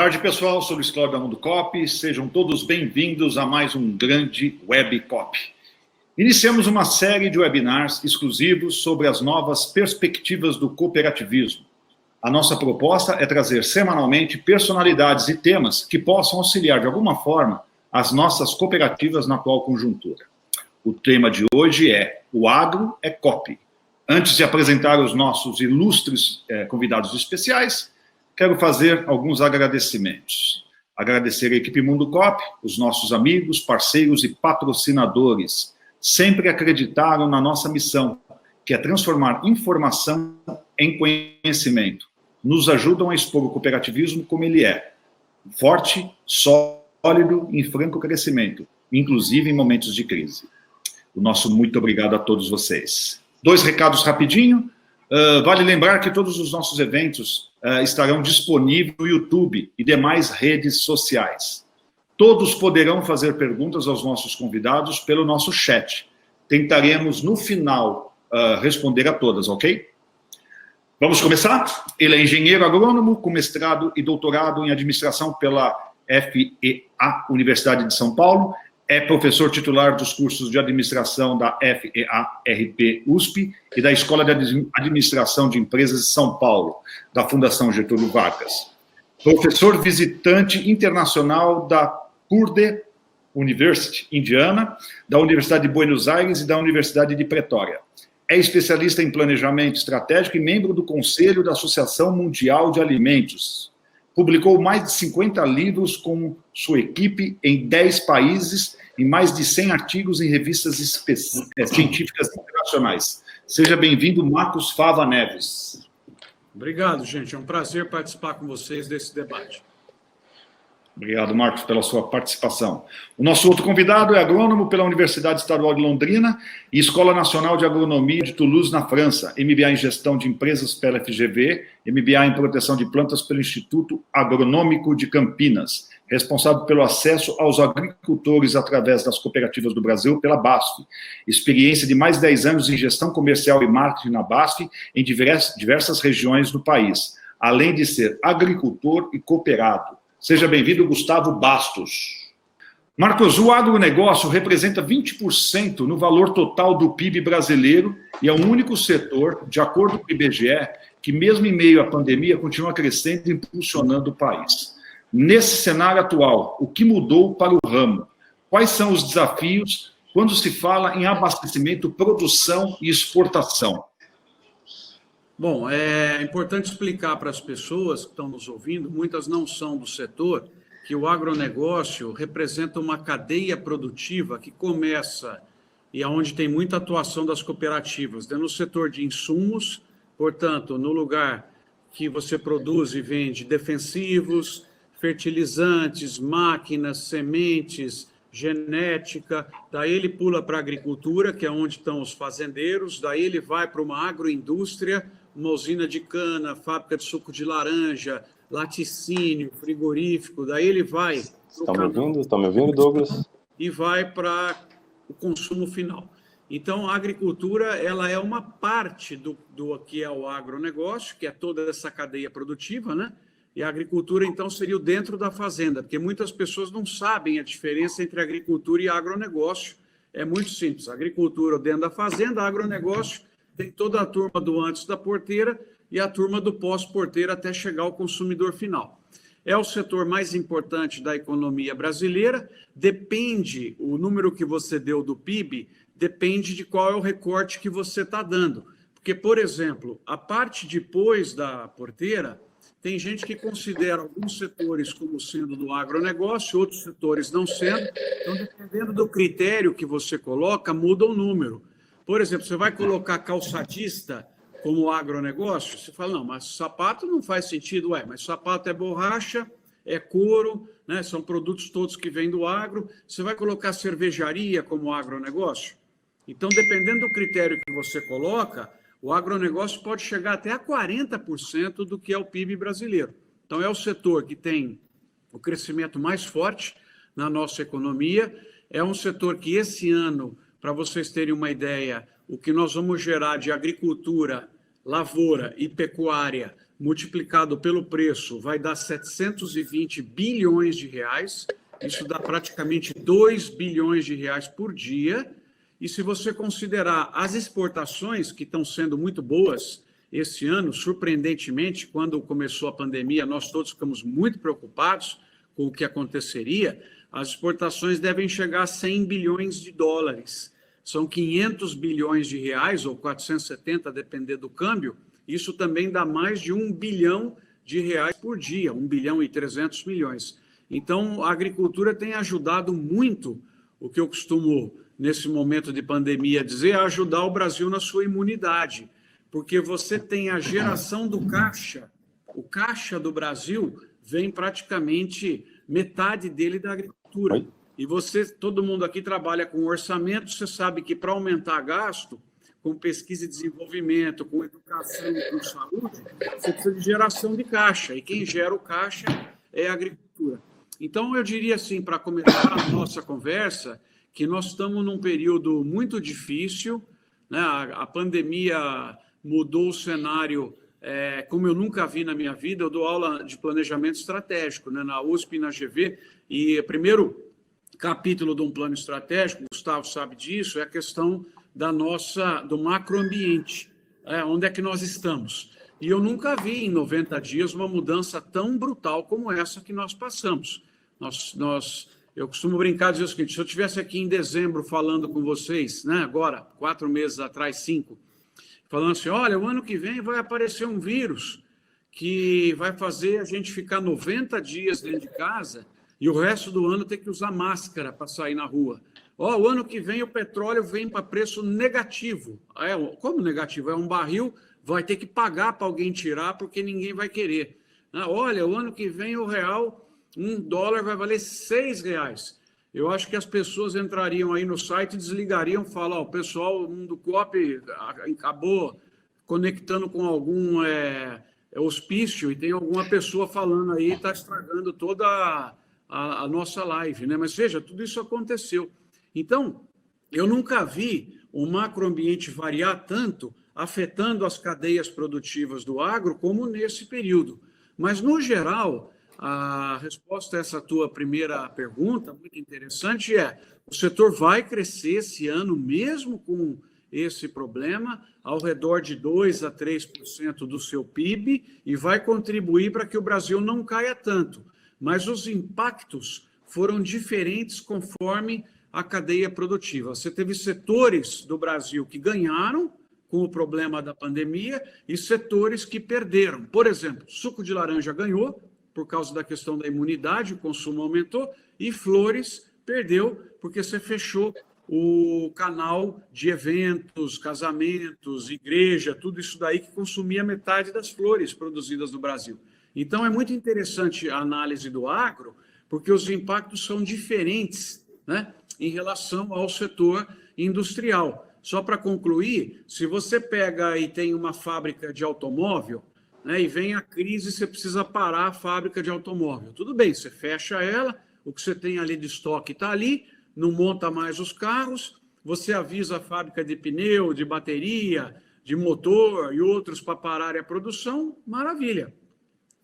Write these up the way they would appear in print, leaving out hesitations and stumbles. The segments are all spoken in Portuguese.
tarde, pessoal. Sou Luiz Cláudio da Mundo Cop. Sejam todos bem-vindos a mais um grande Web Cop. Iniciamos uma série de webinars exclusivos sobre as novas perspectivas do cooperativismo. A nossa proposta é trazer semanalmente personalidades e temas que possam auxiliar de alguma forma as nossas cooperativas na atual conjuntura. O tema de hoje é O Agro é Cop. Antes de apresentar os nossos ilustres convidados especiais, quero fazer alguns agradecimentos. Agradecer a equipe Mundo Cop, os nossos amigos, parceiros e patrocinadores. Sempre acreditaram na nossa missão, que é transformar informação em conhecimento. Nos ajudam a expor o cooperativismo como ele é. Forte, sólido e em franco crescimento, inclusive em momentos de crise. O nosso muito obrigado a todos vocês. 2 recados rapidinho. Vale lembrar que todos os nossos eventos estarão disponíveis no YouTube e demais redes sociais. Todos poderão fazer perguntas aos nossos convidados pelo nosso chat. Tentaremos, no final, responder a todas, ok? Vamos começar? Ele é engenheiro agrônomo com mestrado e doutorado em administração pela FEA, Universidade de São Paulo. É professor titular dos cursos de administração da FEA-RP USP e da Escola de Administração de Empresas de São Paulo, da Fundação Getúlio Vargas. Professor visitante internacional da Purdue University, Indiana, da Universidade de Buenos Aires e da Universidade de Pretória. É especialista em planejamento estratégico e membro do Conselho da Associação Mundial de Alimentos. Publicou mais de 50 livros com sua equipe em 10 países e mais de 100 artigos em revistas científicas internacionais. Seja bem-vindo, Marcos Fava Neves. Obrigado, gente. É um prazer participar com vocês desse debate. Obrigado, Marcos, pela sua participação. O nosso outro convidado é agrônomo pela Universidade Estadual de Londrina e Escola Nacional de Agronomia de Toulouse, na França, MBA em Gestão de Empresas pela FGV, MBA em Proteção de Plantas pelo Instituto Agronômico de Campinas, responsável pelo acesso aos agricultores através das cooperativas do Brasil pela BASF, experiência de mais de 10 anos em gestão comercial e marketing na BASF em diversas regiões do país, além de ser agricultor e cooperado. Seja bem-vindo, Gustavo Bastos. Marcos, o agronegócio representa 20% no valor total do PIB brasileiro e é o único setor, de acordo com o IBGE, que mesmo em meio à pandemia continua crescendo e impulsionando o país. Nesse cenário atual, o que mudou para o ramo? Quais são os desafios quando se fala em abastecimento, produção e exportação? Bom, é importante explicar para as pessoas que estão nos ouvindo, muitas não são do setor, que o agronegócio representa uma cadeia produtiva que começa e onde tem muita atuação das cooperativas, no setor de insumos, portanto, no lugar que você produz e vende defensivos, fertilizantes, máquinas, sementes, genética, daí ele pula para a agricultura, que é onde estão os fazendeiros, daí ele vai para uma agroindústria, uma usina de cana, fábrica de suco de laranja, laticínio, frigorífico, daí ele vai... Estão me ouvindo, Douglas? E vai para o consumo final. Então, a agricultura ela é uma parte do que é o agronegócio, que é toda essa cadeia produtiva, né? E a agricultura, então, seria o dentro da fazenda, porque muitas pessoas não sabem a diferença entre agricultura e agronegócio. É muito simples. A agricultura dentro da fazenda, agronegócio tem toda a turma do antes da porteira e a turma do pós-porteira até chegar ao consumidor final. É o setor mais importante da economia brasileira, depende, o número que você deu do PIB, depende de qual é o recorte que você está dando. Porque, por exemplo, a parte depois da porteira, tem gente que considera alguns setores como sendo do agronegócio, outros setores não sendo. Então, dependendo do critério que você coloca, muda o número. Por exemplo, você vai colocar calçadista como agronegócio, você fala, não, mas sapato não faz sentido. Mas sapato é borracha, é couro, né? São produtos todos que vêm do agro. Você vai colocar cervejaria como agronegócio? Então, dependendo do critério que você coloca, o agronegócio pode chegar até a 40% do que é o PIB brasileiro. Então, é o setor que tem o crescimento mais forte na nossa economia. É um setor que esse ano, para vocês terem uma ideia, o que nós vamos gerar de agricultura, lavoura e pecuária multiplicado pelo preço, vai dar 720 bilhões de reais. Isso dá praticamente 2 bilhões de reais por dia. E se você considerar as exportações, que estão sendo muito boas esse ano, surpreendentemente, quando começou a pandemia, nós todos ficamos muito preocupados com o que aconteceria, as exportações devem chegar a 100 bilhões de dólares. São 500 bilhões de reais, ou 470, a depender do câmbio. Isso também dá mais de 1 bilhão de reais por dia, 1 bilhão e 300 milhões. Então, a agricultura tem ajudado muito, o que eu costumo, nesse momento de pandemia, dizer, a ajudar o Brasil na sua imunidade, porque você tem a geração do caixa. O caixa do Brasil vem praticamente metade dele da agricultura. Oi? E você, todo mundo aqui trabalha com orçamento, você sabe que para aumentar gasto, com pesquisa e desenvolvimento, com educação, com saúde, você precisa de geração de caixa. E quem gera o caixa é a agricultura. Então, eu diria assim, para começar a nossa conversa, que nós estamos num período muito difícil, né? A pandemia mudou o cenário como eu nunca vi na minha vida. Eu dou aula de planejamento estratégico, né, na USP e na GV, e o primeiro capítulo de um plano estratégico, o Gustavo sabe disso, é a questão do macroambiente, onde é que nós estamos. E eu nunca vi em 90 dias uma mudança tão brutal como essa que nós passamos. Eu costumo brincar e dizer o seguinte: se eu estivesse aqui em dezembro falando com vocês, né, agora, 4 meses atrás, 5, falando assim, olha, o ano que vem vai aparecer um vírus que vai fazer a gente ficar 90 dias dentro de casa e o resto do ano ter que usar máscara para sair na rua. O ano que vem o petróleo vem para preço negativo. Como negativo? É um barril, vai ter que pagar para alguém tirar porque ninguém vai querer. Olha, o ano que vem o real, $1 vai valer R$6. Eu acho que as pessoas entrariam aí no site, desligariam, falam, o pessoal, o Mundo Coop acabou conectando com algum hospício e tem alguma pessoa falando aí, está estragando toda a nossa live, né? Mas veja, tudo isso aconteceu. Então, eu nunca vi o macroambiente variar tanto, afetando as cadeias produtivas do agro, como nesse período. Mas, no geral, a resposta a essa tua primeira pergunta, muito interessante, o setor vai crescer esse ano, mesmo com esse problema, ao redor de 2% a 3% do seu PIB, e vai contribuir para que o Brasil não caia tanto. Mas os impactos foram diferentes conforme a cadeia produtiva. Você teve setores do Brasil que ganharam com o problema da pandemia e setores que perderam. Por exemplo, suco de laranja ganhou, por causa da questão da imunidade, o consumo aumentou, e flores perdeu, porque você fechou o canal de eventos, casamentos, igreja, tudo isso daí que consumia metade das flores produzidas no Brasil. Então, é muito interessante a análise do agro, porque os impactos são diferentes, né, em relação ao setor industrial. Só para concluir, se você pega e tem uma fábrica de automóvel, né, e vem a crise, você precisa parar a fábrica de automóvel. Tudo bem, você fecha ela, o que você tem ali de estoque está ali, não monta mais os carros, você avisa a fábrica de pneu, de bateria, de motor e outros para pararem a produção, maravilha.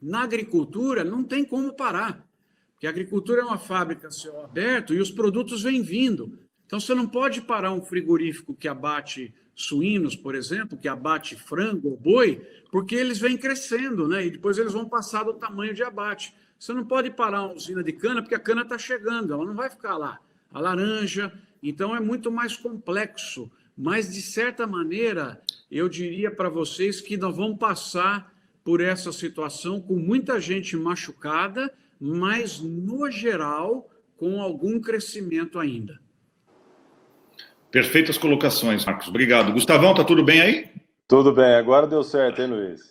Na agricultura, não tem como parar, porque a agricultura é uma fábrica a céu aberto e os produtos vêm vindo. Então, você não pode parar um frigorífico que abate suínos, por exemplo, que abate frango ou boi, porque eles vêm crescendo, né? E depois eles vão passar do tamanho de abate. Você não pode parar uma usina de cana, porque a cana está chegando, ela não vai ficar lá. A laranja, então é muito mais complexo. Mas, de certa maneira, eu diria para vocês que nós vamos passar por essa situação com muita gente machucada, mas, no geral, com algum crescimento ainda. Perfeitas colocações, Marcos. Obrigado. Gustavão, está tudo bem aí? Tudo bem, agora deu certo, hein, Luiz?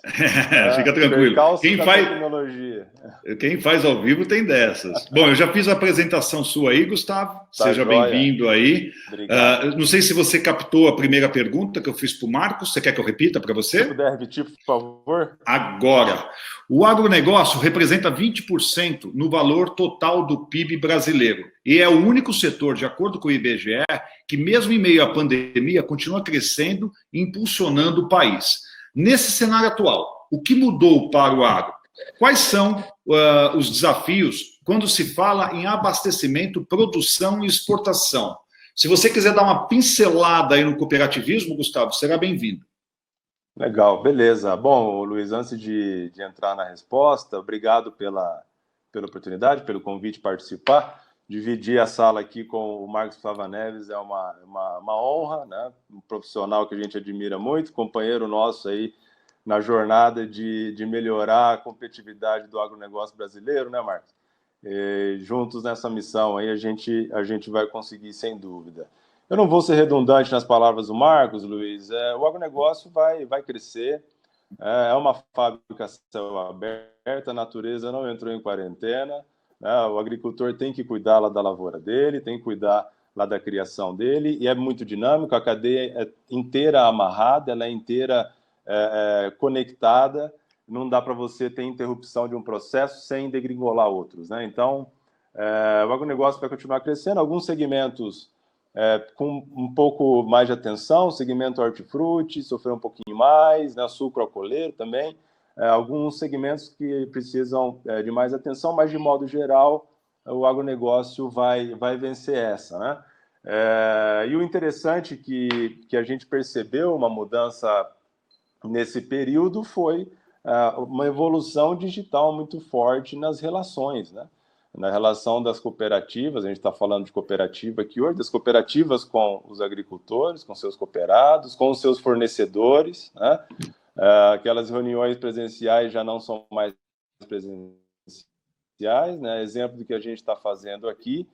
Fica tranquilo. Quem faz ao vivo tem dessas. Bom, eu já fiz a apresentação sua aí, Gustavo. Tá, seja bem-vindo aí. Não sei se você captou a primeira pergunta que eu fiz para o Marcos. Você quer que eu repita para você? Se puder repetir, por favor. Agora. O agronegócio representa 20% no valor total do PIB brasileiro. E é o único setor, de acordo com o IBGE, que mesmo em meio à pandemia continua crescendo e impulsionando o país. Nesse cenário atual, O que mudou para o agro? Quais são os desafios quando se fala em abastecimento, produção e exportação? Se você quiser dar uma pincelada aí no cooperativismo, Gustavo, será bem-vindo. Legal, beleza. Bom, Luiz, antes de entrar na resposta, obrigado pela oportunidade, pelo convite participar. Dividir a sala aqui com o Marcos Fava Neves é uma honra, né? Um profissional que a gente admira muito, companheiro nosso aí na jornada de melhorar a competitividade do agronegócio brasileiro, né, Marcos? E, juntos nessa missão aí a gente vai conseguir, sem dúvida. Eu não vou ser redundante nas palavras do Marcos, Luiz. O agronegócio vai crescer, é uma fábrica a céu aberto, a natureza não entrou em quarentena, né? O agricultor tem que cuidar lá da lavoura dele, tem que cuidar lá da criação dele, e é muito dinâmico, a cadeia é inteira amarrada, ela é inteira conectada, não dá para você ter interrupção de um processo sem degringolar outros, né? Então, o agronegócio vai continuar crescendo, alguns segmentos com um pouco mais de atenção, segmento hortifruti sofreu um pouquinho mais, né? Sucroalcooleiro também, alguns segmentos que precisam de mais atenção, mas de modo geral o agronegócio vai vencer essa, né? E o interessante que a gente percebeu uma mudança nesse período foi uma evolução digital muito forte nas relações, né? Na relação das cooperativas, a gente está falando de cooperativa aqui hoje, das cooperativas com os agricultores, com seus cooperados, com os seus fornecedores, né? Aquelas reuniões presenciais já não são mais presenciais, né? Exemplo do que a gente está fazendo aqui,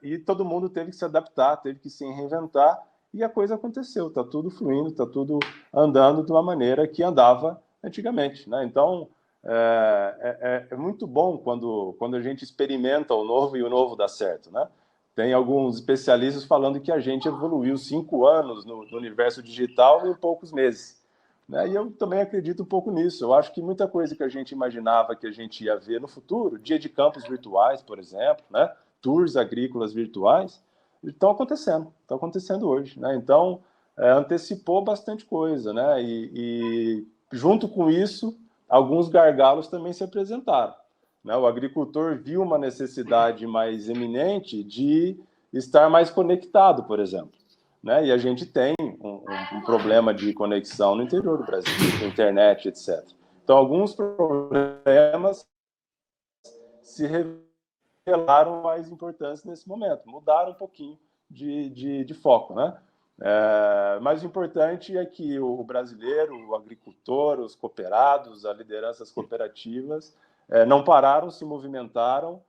e todo mundo teve que se adaptar, teve que se reinventar, e a coisa aconteceu, está tudo fluindo, está tudo andando de uma maneira que andava antigamente, né? Então, é muito bom quando a gente experimenta o novo e o novo dá certo, né? Tem alguns especialistas falando que a gente evoluiu 5 anos no universo digital em poucos meses, né? E eu também acredito um pouco nisso. Eu acho que muita coisa que a gente imaginava que a gente ia ver no futuro, dia de campos virtuais, por exemplo, né? Tours agrícolas virtuais, estão acontecendo hoje, né? Então, antecipou bastante coisa, né? E junto com isso, alguns gargalos também se apresentaram, né? O agricultor viu uma necessidade mais eminente de estar mais conectado, por exemplo, né? E a gente tem um problema de conexão no interior do Brasil, internet, etc. Então, alguns problemas se revelaram mais importantes nesse momento, mudaram um pouquinho de foco, né? Mas o importante é que o brasileiro, o agricultor, os cooperados, as lideranças cooperativas não pararam, se movimentaram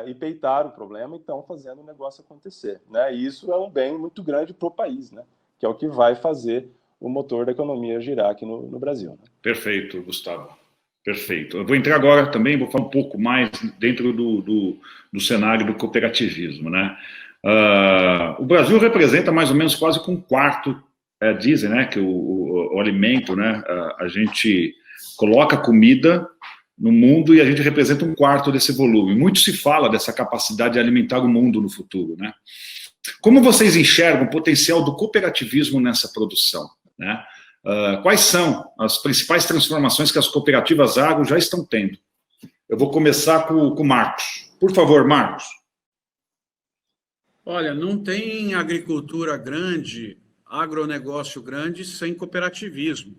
e peitaram o problema e estão fazendo o negócio acontecer, né? E isso é um bem muito grande para o país, né? Que é o que vai fazer o motor da economia girar aqui no Brasil, né? Perfeito, Gustavo. Perfeito. Eu vou entrar agora também, vou falar um pouco mais dentro do cenário do cooperativismo, né? O Brasil representa mais ou menos quase com um quarto, dizem, né, que o alimento, né, a gente coloca comida no mundo e a gente representa um quarto desse volume. Muito se fala dessa capacidade de alimentar o mundo no futuro, né? Como vocês enxergam o potencial do cooperativismo nessa produção, né? Quais são as principais transformações que as cooperativas agro já estão tendo? Eu vou começar com o Marcos. Por favor, Marcos. Olha, não tem agricultura grande, agronegócio grande, sem cooperativismo.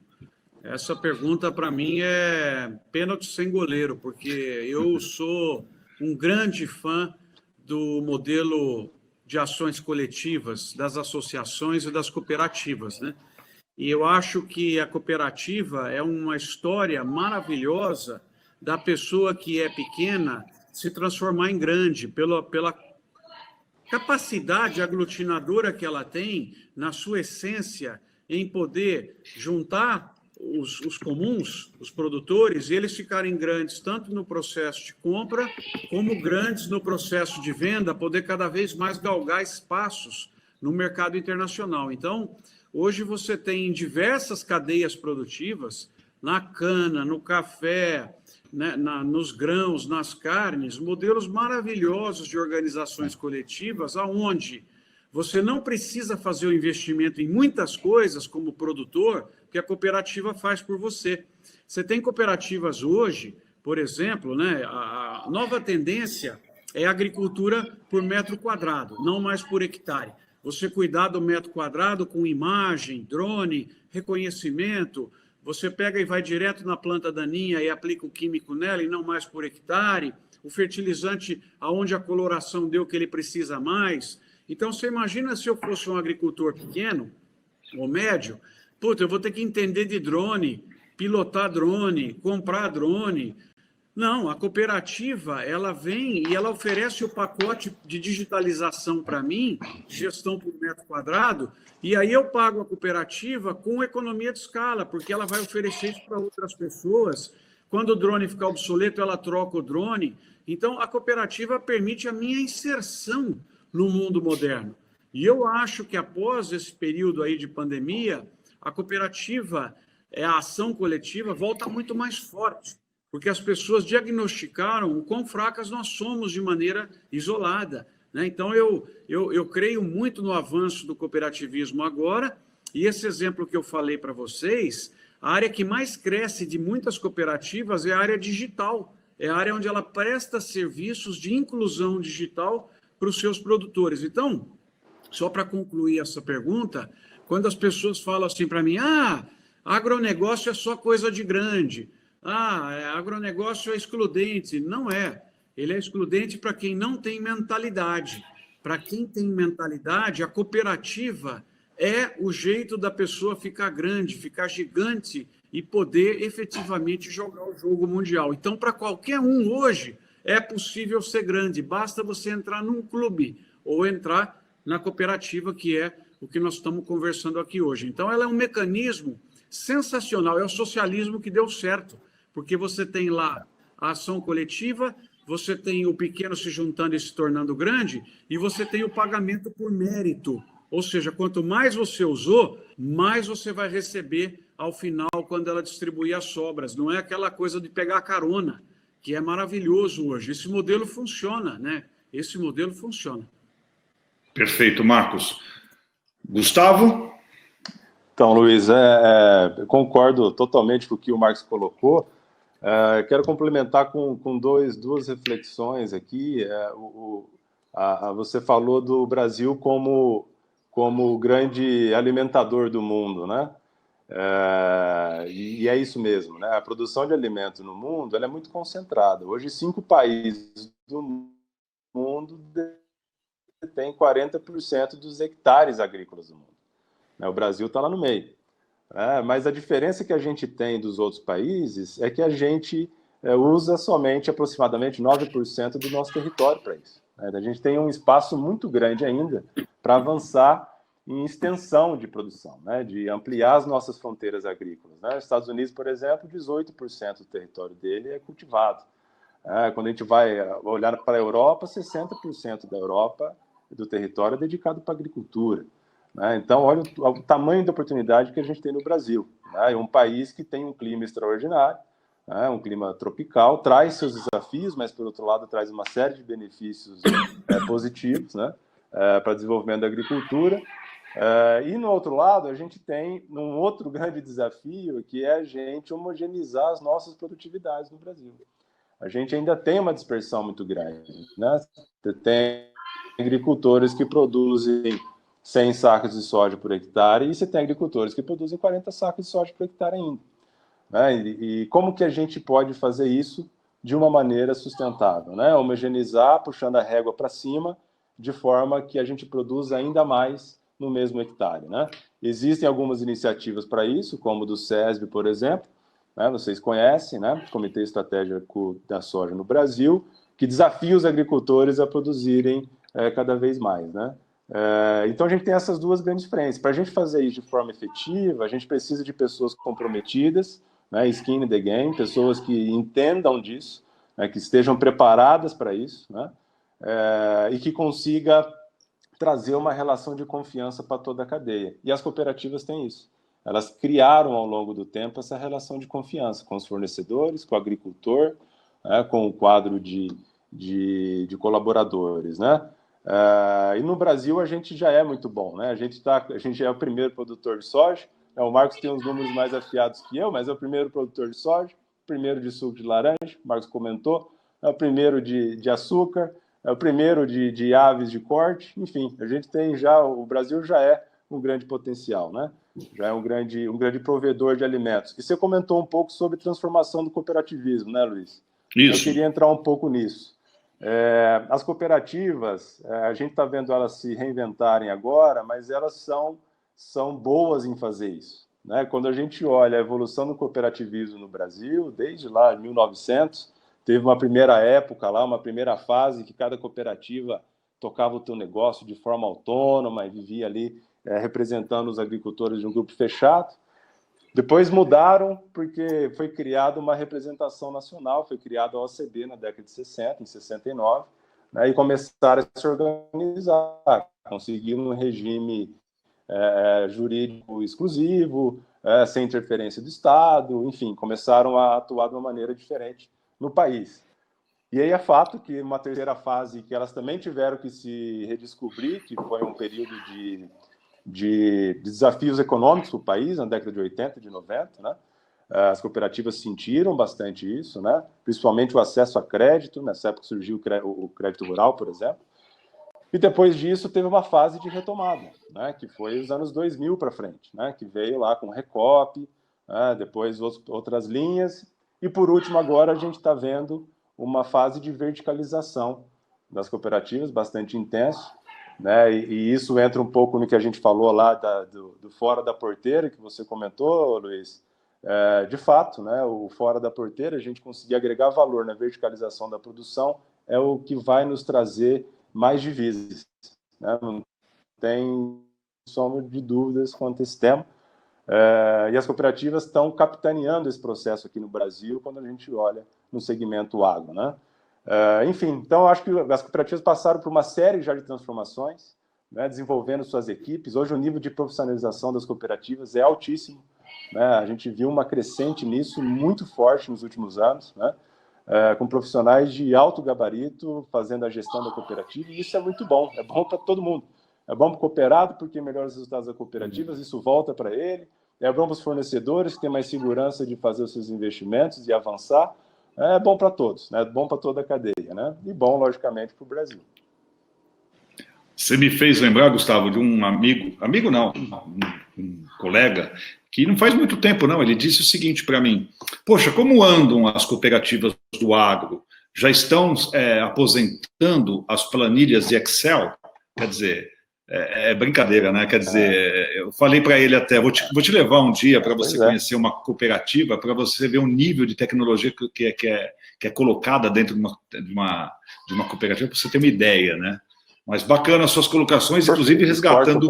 Essa pergunta, para mim, é pênalti sem goleiro, porque eu sou um grande fã do modelo de ações coletivas, das associações e das cooperativas, né? E eu acho que a cooperativa é uma história maravilhosa da pessoa que é pequena se transformar em grande, pela capacidade aglutinadora que ela tem, na sua essência, em poder juntar os comuns, os produtores, e eles ficarem grandes tanto no processo de compra, como grandes no processo de venda, poder cada vez mais galgar espaços no mercado internacional. Então, hoje você tem diversas cadeias produtivas, na cana, no café, né, nos grãos, nas carnes, modelos maravilhosos de organizações coletivas, aonde você não precisa fazer o investimento em muitas coisas como produtor que a cooperativa faz por você. Você tem cooperativas hoje, por exemplo, né, a nova tendência é a agricultura por metro quadrado, não mais por hectare. Você cuidar do metro quadrado com imagem, drone, reconhecimento, você pega e vai direto na planta daninha e aplica o químico nela e não mais por hectare, o fertilizante aonde a coloração deu que ele precisa mais. Então, você imagina se eu fosse um agricultor pequeno ou médio, puta, eu vou ter que entender de drone, pilotar drone, comprar drone. Não, a cooperativa, ela vem e ela oferece o pacote de digitalização para mim, gestão por metro quadrado, e aí eu pago a cooperativa com economia de escala, porque ela vai oferecer isso para outras pessoas. Quando o drone ficar obsoleto, ela troca o drone. Então, a cooperativa permite a minha inserção no mundo moderno. E eu acho que após esse período aí de pandemia, a cooperativa, a ação coletiva, volta muito mais forte, porque as pessoas diagnosticaram o quão fracas nós somos de maneira isolada, né? Então, eu creio muito no avanço do cooperativismo agora, e esse exemplo que eu falei para vocês, a área que mais cresce de muitas cooperativas é a área digital, é a área onde ela presta serviços de inclusão digital para os seus produtores. Então, só para concluir essa pergunta, quando as pessoas falam assim para mim, agronegócio é só coisa de grande, agronegócio é excludente. Não é. Ele é excludente para quem não tem mentalidade. Para quem tem mentalidade, a cooperativa é o jeito da pessoa ficar grande, ficar gigante e poder efetivamente jogar o jogo mundial. Então, para qualquer um hoje, é possível ser grande. Basta você entrar num clube ou entrar na cooperativa, que é o que nós estamos conversando aqui hoje. Então, ela é um mecanismo sensacional. É o socialismo que deu certo, porque você tem lá a ação coletiva, você tem o pequeno se juntando e se tornando grande, e você tem o pagamento por mérito. Ou seja, quanto mais você usou, mais você vai receber ao final, quando ela distribuir as sobras. Não é aquela coisa de pegar carona, que é maravilhoso hoje. Esse modelo funciona, né? Esse modelo funciona. Perfeito, Marcos. Gustavo? Então, Luiz, concordo totalmente com o que o Marcos colocou. Quero complementar com duas reflexões aqui. Você falou do Brasil como o grande alimentador do mundo, né? E é isso mesmo, né? A produção de alimentos no mundo ela é muito concentrada. Hoje, 5 países do mundo detêm 40% dos hectares agrícolas do mundo. O Brasil está lá no meio. Mas a diferença que a gente tem dos outros países é que a gente usa somente aproximadamente 9% do nosso território para isso. A gente tem um espaço muito grande ainda para avançar em extensão de produção, né, de ampliar as nossas fronteiras agrícolas. Né? Os Estados Unidos, por exemplo, 18% do território dele é cultivado. Quando a gente vai olhar para a Europa, 60% da Europa, do território, é dedicado para a agricultura. Né? Então, olha o tamanho da oportunidade que a gente tem no Brasil. Né? É um país que tem um clima extraordinário, né? Um clima tropical, traz seus desafios, mas, por outro lado, traz uma série de benefícios positivos, né? Para o desenvolvimento da agricultura. E, no outro lado, a gente tem um outro grande desafio, que é a gente homogeneizar as nossas produtividades no Brasil. A gente ainda tem uma dispersão muito grande. Né? Você tem agricultores que produzem 100 sacos de soja por hectare e você tem agricultores que produzem 40 sacos de soja por hectare ainda. Né? E como que a gente pode fazer isso de uma maneira sustentável? Né? Homogeneizar, puxando a régua para cima, de forma que a gente produza ainda mais no mesmo hectare. Né? Existem algumas iniciativas para isso, como do SESB, por exemplo, né? Vocês conhecem, né? O Comitê Estratégico da Soja no Brasil, que desafia os agricultores a produzirem cada vez mais. Né? Então, a gente tem essas duas grandes frentes. Para a gente fazer isso de forma efetiva, a gente precisa de pessoas comprometidas, né? Skin in the game, pessoas que entendam disso, né? Que estejam preparadas para isso, né? E que consiga trazer uma relação de confiança para toda a cadeia. E as cooperativas têm isso. Elas criaram, ao longo do tempo, essa relação de confiança com os fornecedores, com o agricultor, né? Com o quadro de colaboradores, né? E no Brasil a gente já é muito bom, né? A gente já é o primeiro produtor de soja, O Marcos tem uns números mais afiados que eu, mas é o primeiro produtor de soja, primeiro de suco de laranja, o Marcos comentou, é o primeiro de açúcar, é o primeiro de aves de corte, enfim, a gente tem já, o Brasil já é um grande potencial, né? Já é um grande provedor de alimentos. E você comentou um pouco sobre transformação do cooperativismo, né, Luiz? Isso. Eu queria entrar um pouco nisso. As cooperativas, a gente está vendo elas se reinventarem agora, mas elas são boas em fazer isso, né? Quando a gente olha a evolução do cooperativismo no Brasil, desde lá, 1900, teve uma primeira época lá, uma primeira fase que cada cooperativa tocava o seu negócio de forma autônoma e vivia ali representando os agricultores de um grupo fechado. Depois mudaram porque foi criada uma representação nacional, foi criada a OCB na década de 60, em 69, né, e começaram a se organizar, conseguiram um regime jurídico exclusivo, sem interferência do Estado, enfim, começaram a atuar de uma maneira diferente no país. E aí é fato que uma terceira fase que elas também tiveram que se redescobrir, que foi um período de desafios econômicos para o país, na década de 80, de 90, né? As cooperativas sentiram bastante isso, né? Principalmente o acesso a crédito, nessa época surgiu o crédito rural, por exemplo. E depois disso teve uma fase de retomada, né? Que foi os anos 2000 para frente, né? Que veio lá com o Recop, né? Depois outras linhas, e por último agora a gente está vendo uma fase de verticalização das cooperativas, bastante intenso, né? E isso entra um pouco no que a gente falou lá do fora da porteira, que você comentou, Luiz. De fato, né? O fora da porteira, a gente conseguir agregar valor na verticalização da produção é o que vai nos trazer mais divisas, né? Não tem sombra de dúvidas quanto a esse tema. E as cooperativas estão capitaneando esse processo aqui no Brasil quando a gente olha no segmento agro, né? Enfim, então, acho que as cooperativas passaram por uma série já de transformações, né, desenvolvendo suas equipes. Hoje, o nível de profissionalização das cooperativas é altíssimo, né? A gente viu uma crescente nisso muito forte nos últimos anos, né? Com profissionais de alto gabarito fazendo a gestão da cooperativa, e isso é muito bom, é bom para todo mundo. É bom para o cooperado, porque melhora os resultados das cooperativas, isso volta para ele. É bom para os fornecedores, que têm mais segurança de fazer os seus investimentos e avançar. É bom para todos, né? É bom para toda a cadeia, né? E bom, logicamente, para o Brasil. Você me fez lembrar, Gustavo, de um amigo não, um colega, que não faz muito tempo, não, ele disse o seguinte para mim: poxa, como andam as cooperativas do agro? Já estão aposentando as planilhas de Excel? Quer dizer, é brincadeira, né? Quer dizer, eu falei para ele até, vou te levar um dia para você conhecer uma cooperativa, para você ver o nível de tecnologia que é colocada dentro de uma cooperativa, para você ter uma ideia, né? Mas bacana as suas colocações, inclusive resgatando...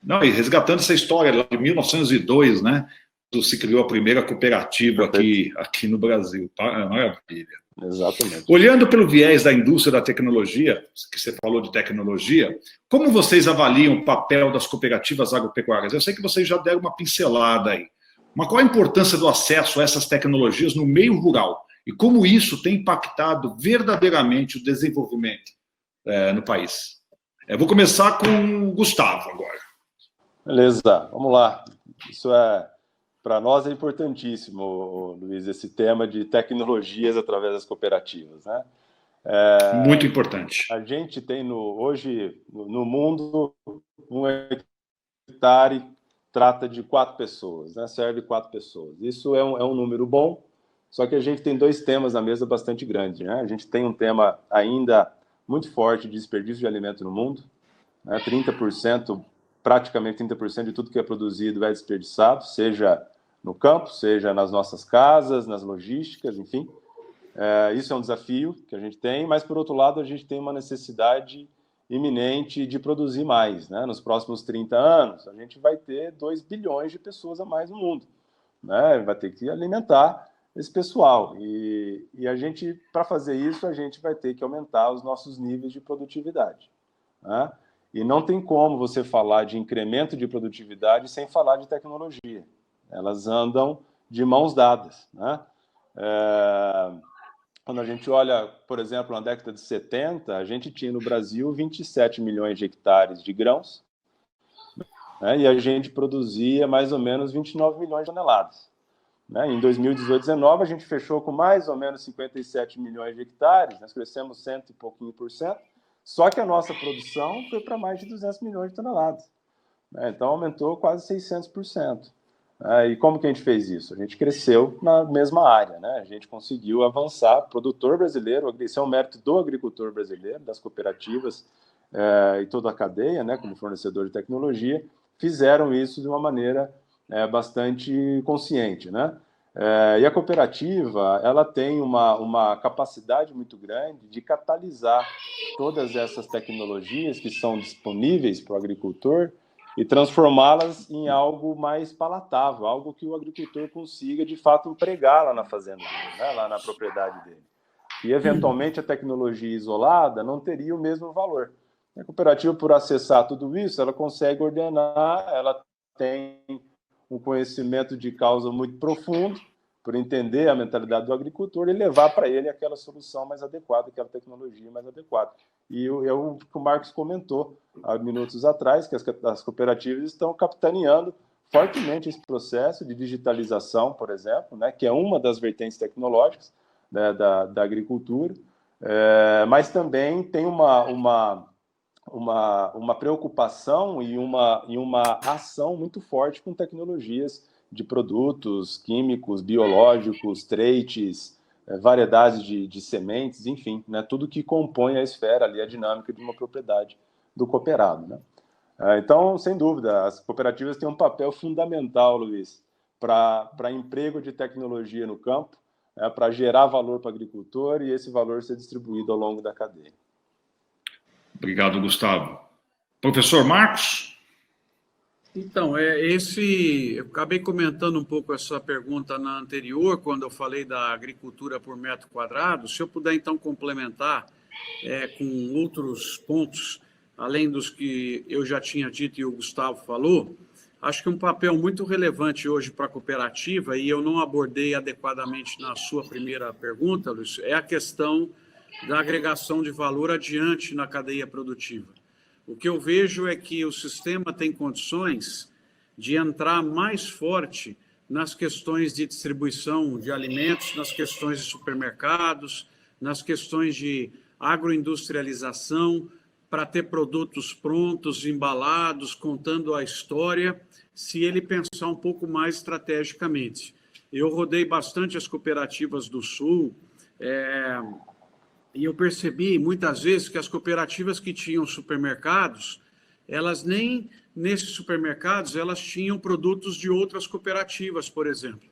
Não, e resgatando essa história lá de 1902, né? Quando se criou a primeira cooperativa aqui no Brasil. Maravilha. Exatamente. Olhando pelo viés da indústria da tecnologia, que você falou de tecnologia, como vocês avaliam o papel das cooperativas agropecuárias? Eu sei que vocês já deram uma pincelada aí, mas qual a importância do acesso a essas tecnologias no meio rural? E como isso tem impactado verdadeiramente o desenvolvimento no país? Vou começar com o Gustavo agora. Beleza, vamos lá. Isso para nós é importantíssimo, Luiz, esse tema de tecnologias através das cooperativas, né? Muito importante. A gente tem hoje no mundo um hectare trata de 4 pessoas, né? Serve 4 pessoas. Isso é um número bom, só que a gente tem 2 temas na mesa bastante grandes, né? A gente tem um tema ainda muito forte de desperdício de alimento no mundo, né? 30%, praticamente 30% de tudo que é produzido é desperdiçado, seja no campo, seja nas nossas casas, nas logísticas, enfim. Isso é um desafio que a gente tem, mas, por outro lado, a gente tem uma necessidade iminente de produzir mais, né? Nos próximos 30 anos, a gente vai ter 2 bilhões de pessoas a mais no mundo, né? Vai ter que alimentar esse pessoal. E a gente, para fazer isso, a gente vai ter que aumentar os nossos níveis de produtividade, né? E não tem como você falar de incremento de produtividade sem falar de tecnologia. Elas andam de mãos dadas, né? Quando a gente olha, por exemplo, na década de 70, a gente tinha no Brasil 27 milhões de hectares de grãos, né? E a gente produzia mais ou menos 29 milhões de toneladas. Né? Em 2018-19, a gente fechou com mais ou menos 57 milhões de hectares, nós crescemos 100 e pouquinho por cento, só que a nossa produção foi para mais de 200 milhões de toneladas. Né? Então, aumentou quase 600%. E como que a gente fez isso? A gente cresceu na mesma área, né? A gente conseguiu avançar, produtor brasileiro, isso é um mérito do agricultor brasileiro, das cooperativas e toda a cadeia, né, como fornecedor de tecnologia, fizeram isso de uma maneira bastante consciente, né? E a cooperativa, ela tem uma capacidade muito grande de catalisar todas essas tecnologias que são disponíveis para o agricultor e transformá-las em algo mais palatável, algo que o agricultor consiga, de fato, empregar lá na fazenda dele, né, lá na propriedade dele. E, eventualmente, a tecnologia isolada não teria o mesmo valor. A cooperativa, por acessar tudo isso, ela consegue ordenar, ela tem um conhecimento de causa muito profundo, por entender a mentalidade do agricultor e levar para ele aquela solução mais adequada, aquela tecnologia mais adequada. E o que o Marcos comentou há minutos atrás, que as cooperativas estão capitaneando fortemente esse processo de digitalização, por exemplo, né, que é uma das vertentes tecnológicas, né, da agricultura, mas também tem uma preocupação e uma ação muito forte com tecnologias de produtos químicos, biológicos, traits, variedades de sementes, enfim, né, tudo que compõe a esfera ali, a dinâmica de uma propriedade do cooperado. Né? Então, sem dúvida, as cooperativas têm um papel fundamental, Luiz, para emprego de tecnologia no campo, para gerar valor para o agricultor e esse valor ser distribuído ao longo da cadeia. Obrigado, Gustavo. Professor Marcos? Então, eu acabei comentando um pouco essa pergunta na anterior, quando eu falei da agricultura por metro quadrado. Se eu puder, então, complementar com outros pontos, além dos que eu já tinha dito e o Gustavo falou, acho que um papel muito relevante hoje para a cooperativa, e eu não abordei adequadamente na sua primeira pergunta, Luiz, é a questão da agregação de valor adiante na cadeia produtiva. O que eu vejo é que o sistema tem condições de entrar mais forte nas questões de distribuição de alimentos, nas questões de supermercados, nas questões de agroindustrialização, para ter produtos prontos, embalados, contando a história, se ele pensar um pouco mais estrategicamente. Eu rodei bastante as cooperativas do Sul, e eu percebi muitas vezes que as cooperativas que tinham supermercados, elas nem nesses supermercados, elas tinham produtos de outras cooperativas, por exemplo.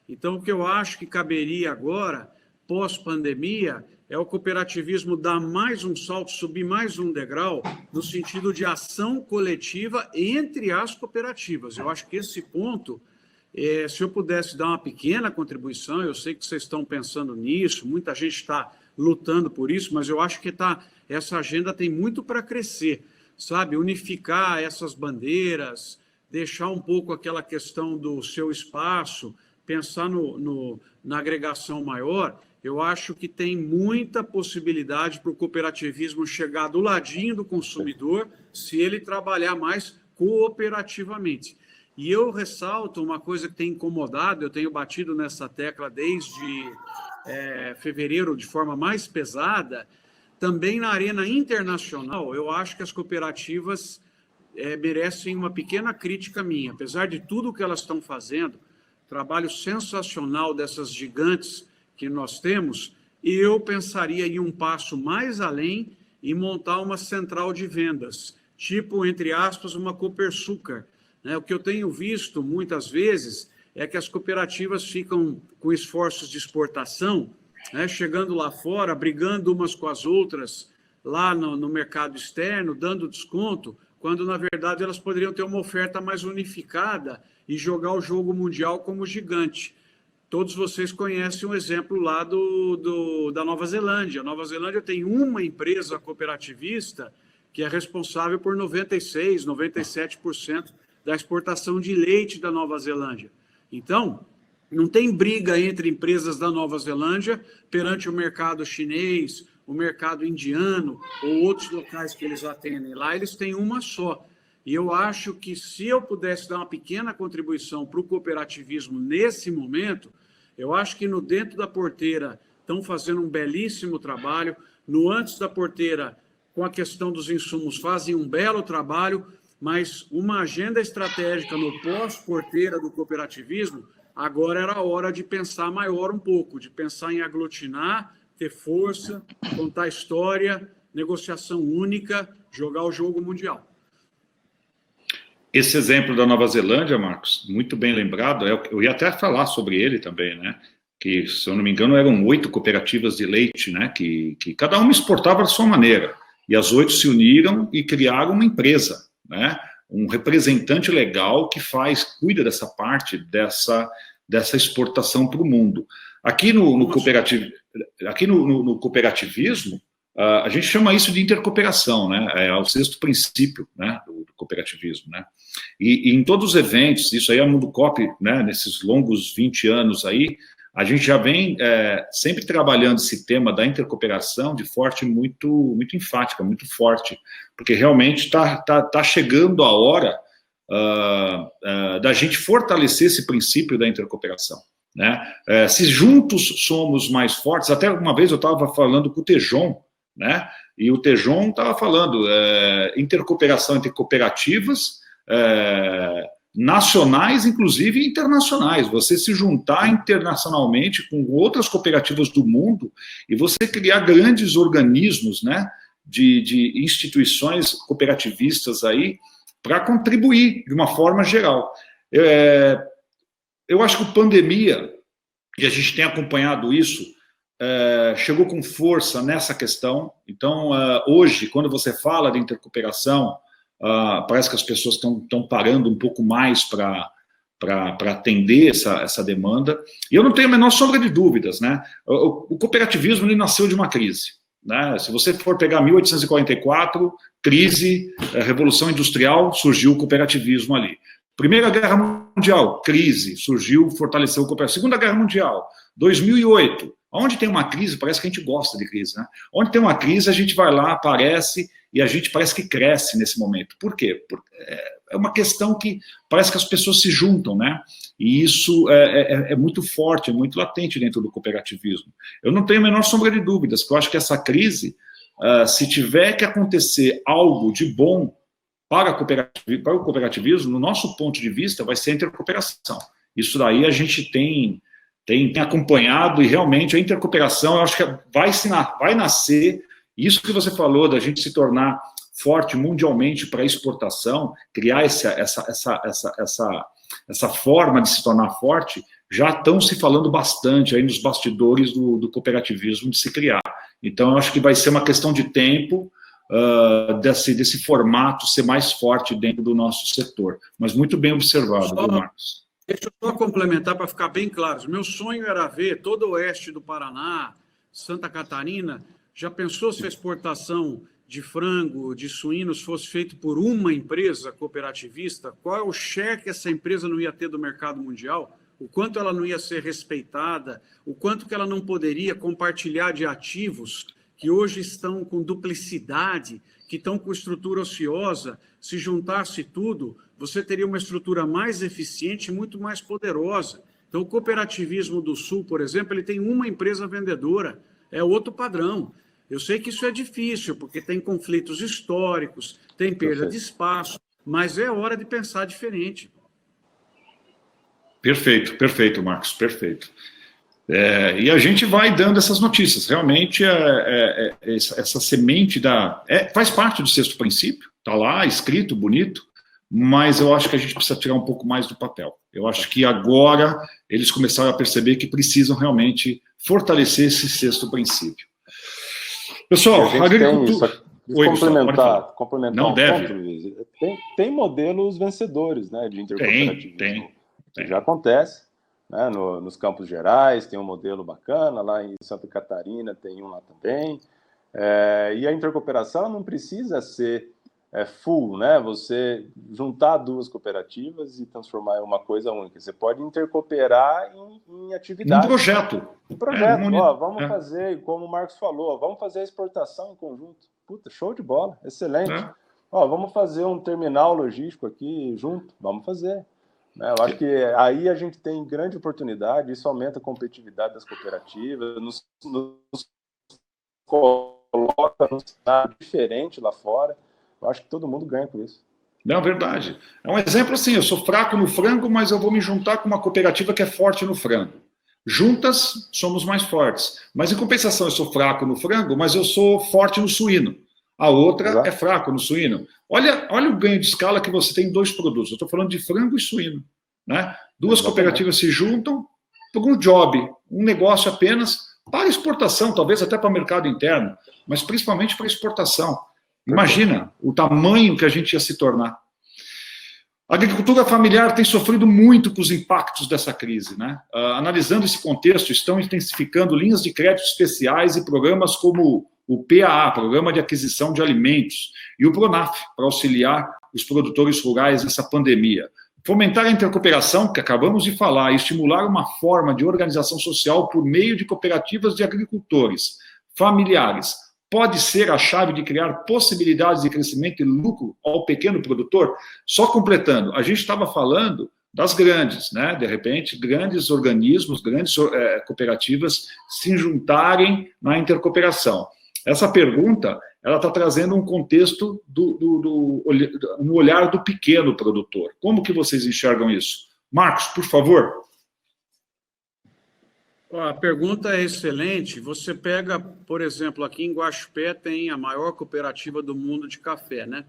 Então, o que eu acho que caberia agora, pós-pandemia, é o cooperativismo dar mais um salto, subir mais um degrau, no sentido de ação coletiva entre as cooperativas. Eu acho que esse ponto, se eu pudesse dar uma pequena contribuição, eu sei que vocês estão pensando nisso, muita gente está lutando por isso, mas eu acho que essa agenda tem muito para crescer, sabe? Unificar essas bandeiras, deixar um pouco aquela questão do seu espaço, pensar na agregação maior. Eu acho que tem muita possibilidade para o cooperativismo chegar do ladinho do consumidor, se ele trabalhar mais cooperativamente. E eu ressalto uma coisa que tem incomodado, eu tenho batido nessa tecla desde fevereiro de forma mais pesada, também na arena internacional. Eu acho que as cooperativas merecem uma pequena crítica minha, apesar de tudo que elas estão fazendo, trabalho sensacional dessas gigantes que nós temos, eu pensaria em um passo mais além e montar uma central de vendas, tipo, entre aspas, uma Copersucar. O que eu tenho visto muitas vezes é que as cooperativas ficam com esforços de exportação, chegando lá fora, brigando umas com as outras lá no mercado externo, dando desconto, quando, na verdade, elas poderiam ter uma oferta mais unificada e jogar o jogo mundial como gigante. Todos vocês conhecem um exemplo lá da Nova Zelândia. A Nova Zelândia tem uma empresa cooperativista que é responsável por 96%, 97% da exportação de leite da Nova Zelândia. Então, não tem briga entre empresas da Nova Zelândia perante o mercado chinês, o mercado indiano ou outros locais que eles atendem. Lá eles têm uma só. E eu acho que se eu pudesse dar uma pequena contribuição para o cooperativismo nesse momento, eu acho que no Dentro da Porteira estão fazendo um belíssimo trabalho, no Antes da Porteira, com a questão dos insumos, fazem um belo trabalho, mas uma agenda estratégica no pós-porteira do cooperativismo, agora era a hora de pensar maior um pouco, de pensar em aglutinar, ter força, contar história, negociação única, jogar o jogo mundial. Esse exemplo da Nova Zelândia, Marcos, muito bem lembrado, eu ia até falar sobre ele também, né? Que, se eu não me engano, eram 8 cooperativas de leite, né? Que cada uma exportava da sua maneira. E as 8 se uniram e criaram uma empresa, né? Um representante legal que cuida dessa parte, dessa exportação para o mundo. Aqui no cooperativismo, a gente chama isso de intercooperação, né? É o 6º princípio, né, do cooperativismo, né? E em todos os eventos, isso aí é o Mundo Coop, né, nesses longos 20 anos aí, a gente já vem sempre trabalhando esse tema da intercooperação de forte muito enfática, muito forte, porque realmente está chegando a hora da gente fortalecer esse princípio da intercooperação, né? Se juntos somos mais fortes, até uma vez eu estava falando com o Tejon, né? E o Tejon estava falando intercooperação entre cooperativas nacionais, inclusive internacionais, você se juntar internacionalmente com outras cooperativas do mundo e você criar grandes organismos, né, de instituições cooperativistas aí para contribuir de uma forma geral. Eu acho que a pandemia, e a gente tem acompanhado isso, chegou com força nessa questão. Então, hoje, quando você fala de intercooperação, parece que as pessoas estão parando um pouco mais para atender essa demanda. E eu não tenho a menor sombra de dúvidas, né? O cooperativismo ele nasceu de uma crise, né? Se você for pegar 1844, crise, Revolução Industrial, surgiu o cooperativismo ali. Primeira Guerra Mundial, crise, surgiu, fortaleceu o cooperativismo. Segunda Guerra Mundial, 2008, onde tem uma crise, parece que a gente gosta de crise, né? Onde tem uma crise, a gente vai lá, aparece, e a gente parece que cresce nesse momento. Por quê? Porque é uma questão que parece que as pessoas se juntam, né? E isso é muito forte, é muito latente dentro do cooperativismo. Eu não tenho a menor sombra de dúvidas, que eu acho que essa crise, se tiver que acontecer algo de bom para o cooperativismo, no nosso ponto de vista, vai ser a intercooperação. Isso daí a gente tem acompanhado, e realmente a intercooperação, eu acho que vai nascer. Isso que você falou, da gente se tornar forte mundialmente para exportação, criar essa forma de se tornar forte, já estão se falando bastante aí nos bastidores do cooperativismo de se criar. Então, eu acho que vai ser uma questão de tempo desse formato ser mais forte dentro do nosso setor. Mas muito bem observado, viu, Marcos? Deixa eu só complementar para ficar bem claro. Meu sonho era ver todo o oeste do Paraná, Santa Catarina. Já pensou se a exportação de frango, de suínos, fosse feito por uma empresa cooperativista? Qual é o share que essa empresa não ia ter do mercado mundial? O quanto ela não ia ser respeitada? O quanto que ela não poderia compartilhar de ativos que hoje estão com duplicidade, que estão com estrutura ociosa? Se juntasse tudo, você teria uma estrutura mais eficiente e muito mais poderosa. Então, o cooperativismo do Sul, por exemplo, ele tem uma empresa vendedora, é outro padrão. Eu sei que isso é difícil, porque tem conflitos históricos, tem perda de espaço, mas é hora de pensar diferente. Perfeito, Marcos, perfeito. E a gente vai dando essas notícias. Realmente, essa semente faz parte do 6º princípio, está lá, escrito, bonito, mas eu acho que a gente precisa tirar um pouco mais do papel. Eu acho que agora eles começaram a perceber que precisam realmente fortalecer esse 6º princípio. Pessoal, a agricultura... Complementar não um deve. ponto, Luiz. Tem modelos vencedores, né, de intercooperativismo. Tem. Já acontece, né, nos Campos Gerais, tem um modelo bacana, lá em Santa Catarina tem um lá também. E a intercooperação não precisa ser full, né? Você juntar 2 cooperativas e transformar em uma coisa única. Você pode intercooperar em atividades. Um projeto. Vamos fazer, como o Marcos falou, vamos fazer a exportação em conjunto. Puta, show de bola, excelente. Ó, vamos fazer um terminal logístico aqui junto, vamos fazer. Né? Eu acho que aí a gente tem grande oportunidade, isso aumenta a competitividade das cooperativas, nos coloca num cenário diferente lá fora. Eu acho que todo mundo ganha com isso. Não, verdade. É um exemplo assim, eu sou fraco no frango, mas eu vou me juntar com uma cooperativa que é forte no frango. Juntas, somos mais fortes. Mas, em compensação, eu sou fraco no frango, mas eu sou forte no suíno. A outra Exato. é fraco no suíno. Olha o ganho de escala que você tem em dois produtos. Eu estou falando de frango e suíno. Né? Duas Exatamente. cooperativas se juntam por um job, um negócio apenas para exportação, talvez até para o mercado interno, mas principalmente para exportação. Imagina o tamanho que a gente ia se tornar. A agricultura familiar tem sofrido muito com os impactos dessa crise. Né? Analisando esse contexto, estão intensificando linhas de crédito especiais e programas como o PAA, Programa de Aquisição de Alimentos, e o PRONAF, para auxiliar os produtores rurais nessa pandemia. Fomentar a intercooperação, que acabamos de falar, e estimular uma forma de organização social por meio de cooperativas de agricultores familiares, pode ser a chave de criar possibilidades de crescimento e lucro ao pequeno produtor? Só completando, a gente estava falando das grandes, né? De repente, grandes organismos, grandes cooperativas se juntarem na intercooperação. Essa pergunta, ela está trazendo um contexto um olhar do pequeno produtor. Como que vocês enxergam isso? Marcos, por favor. A pergunta é excelente. Você pega, por exemplo, aqui em Guaxupé tem a maior cooperativa do mundo de café, né?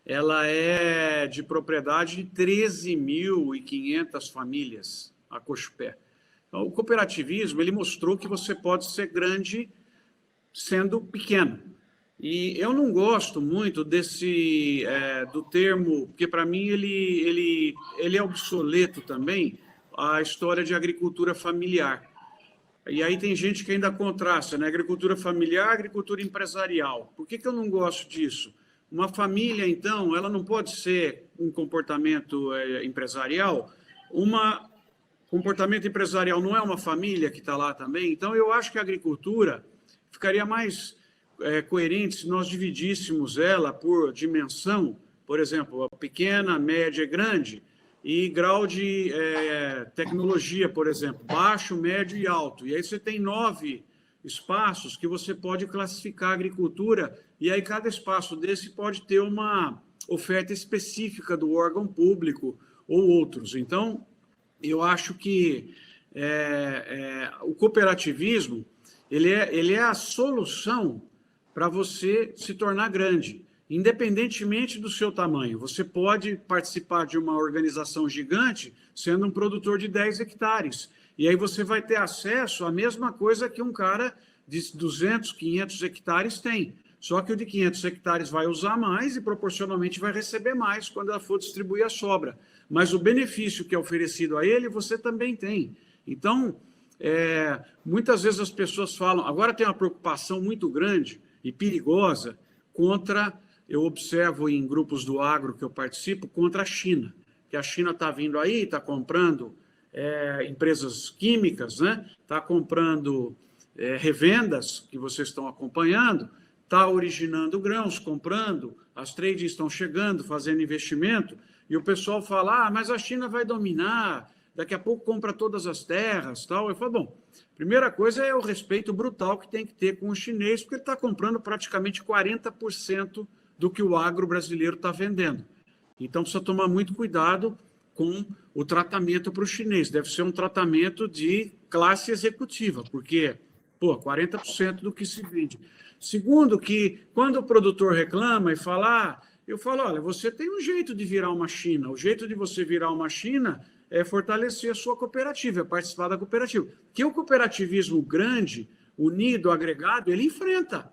Ela é de propriedade de 13.500 famílias, a Coxupé. Então, o cooperativismo, ele mostrou que você pode ser grande sendo pequeno. E eu não gosto muito do termo, porque para mim ele é obsoleto também, a história de agricultura familiar. E aí tem gente que ainda contrasta, né? Agricultura familiar, agricultura empresarial. Por que eu não gosto disso? Uma família, então, ela não pode ser um comportamento empresarial. Comportamento empresarial não é uma família que está lá também. Então, eu acho que a agricultura ficaria mais coerente se nós dividíssemos ela por dimensão, por exemplo, pequena, média e grande, e grau de tecnologia, por exemplo, baixo, médio e alto. E aí você tem 9 espaços que você pode classificar a agricultura, e aí cada espaço desse pode ter uma oferta específica do órgão público ou outros. Então, eu acho que o cooperativismo ele é a solução para você se tornar grande, independentemente do seu tamanho. Você pode participar de uma organização gigante sendo um produtor de 10 hectares. E aí você vai ter acesso à mesma coisa que um cara de 200, 500 hectares tem. Só que o de 500 hectares vai usar mais e proporcionalmente vai receber mais quando ela for distribuir a sobra. Mas o benefício que é oferecido a ele, você também tem. Então, muitas vezes as pessoas falam... Agora tem uma preocupação muito grande e perigosa eu observo em grupos do agro que eu participo, contra a China. Que a China está vindo aí, está comprando empresas químicas, né? Está comprando revendas, que vocês estão acompanhando, está originando grãos, comprando, as trades estão chegando, fazendo investimento, e o pessoal fala, mas a China vai dominar, daqui a pouco compra todas as terras, tal. Eu falo, bom, primeira coisa é o respeito brutal que tem que ter com o chinês, porque ele está comprando praticamente 40% do que o agro brasileiro está vendendo. Então, precisa tomar muito cuidado com o tratamento para o chinês. Deve ser um tratamento de classe executiva, porque, 40% do que se vende. Segundo, que quando o produtor reclama e fala, eu falo, olha, você tem um jeito de virar uma China. O jeito de você virar uma China é fortalecer a sua cooperativa, é participar da cooperativa. Que o cooperativismo grande, unido, agregado, ele enfrenta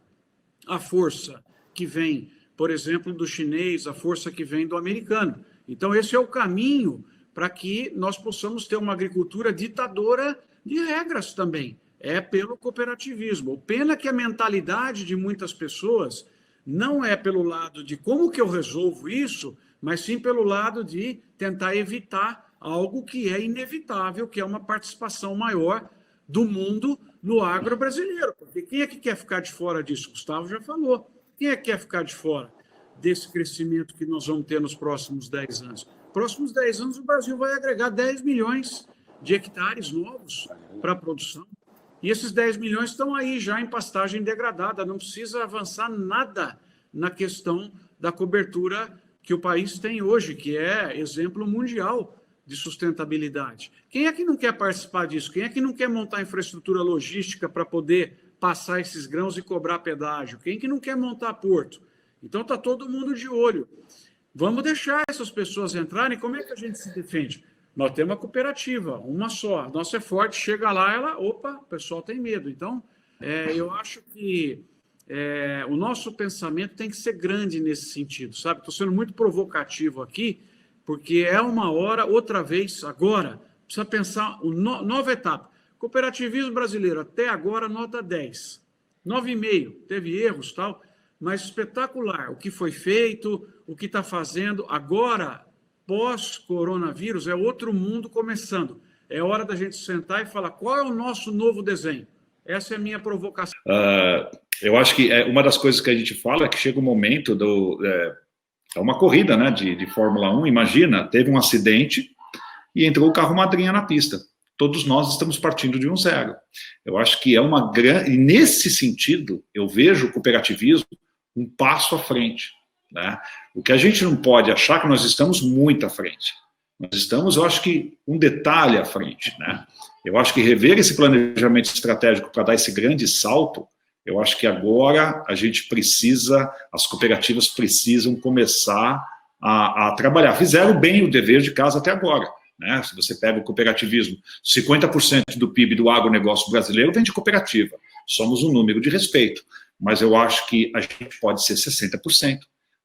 a força que vem, por exemplo, do chinês, a força que vem do americano. Então, esse é o caminho para que nós possamos ter uma agricultura ditadora de regras também. É pelo cooperativismo. Pena que a mentalidade de muitas pessoas não é pelo lado de como que eu resolvo isso, mas sim pelo lado de tentar evitar algo que é inevitável, que é uma participação maior do mundo no agro brasileiro. Porque quem é que quer ficar de fora disso? Gustavo já falou. Quem é que quer ficar de fora? desse crescimento que nós vamos ter nos próximos 10 anos. Próximos 10 anos, o Brasil vai agregar 10 milhões de hectares novos para a produção. E esses 10 milhões estão aí já em pastagem degradada, não precisa avançar nada na questão da cobertura que o país tem hoje, que é exemplo mundial de sustentabilidade. Quem é que não quer participar disso? Quem é que não quer montar infraestrutura logística para poder passar esses grãos e cobrar pedágio? Quem é que não quer montar porto? Então está todo mundo de olho. Vamos deixar essas pessoas entrarem. Como é que a gente se defende? Nós temos uma cooperativa, uma só. A nossa é forte, chega lá, opa, o pessoal tem medo. Então, eu acho que o nosso pensamento tem que ser grande nesse sentido, sabe? Estou sendo muito provocativo aqui, porque é uma hora, outra vez, agora, precisa pensar nova etapa. Cooperativismo brasileiro, até agora, nota 10. 9,5, teve erros e tal, mas espetacular. O que foi feito, o que está fazendo. Agora, pós-coronavírus, é outro mundo começando. É hora da gente sentar e falar qual é o nosso novo desenho. Essa é a minha provocação. Eu acho que uma das coisas que a gente fala é que chega o momento é uma corrida, né, de Fórmula 1. Imagina, teve um acidente e entrou o carro madrinha na pista. Todos nós estamos partindo de um zero. Eu acho que é uma grande... E nesse sentido, eu vejo o cooperativismo um passo à frente, né? O que a gente não pode achar é que nós estamos muito à frente. Nós estamos, eu acho que, um detalhe à frente, né? Eu acho que rever esse planejamento estratégico para dar esse grande salto, eu acho que agora a gente precisa, as cooperativas precisam começar a trabalhar. Fizeram bem o dever de casa até agora, né? Se você pega o cooperativismo, 50% do PIB do agronegócio brasileiro vem de cooperativa. Somos um número de respeito, mas eu acho que a gente pode ser 60%,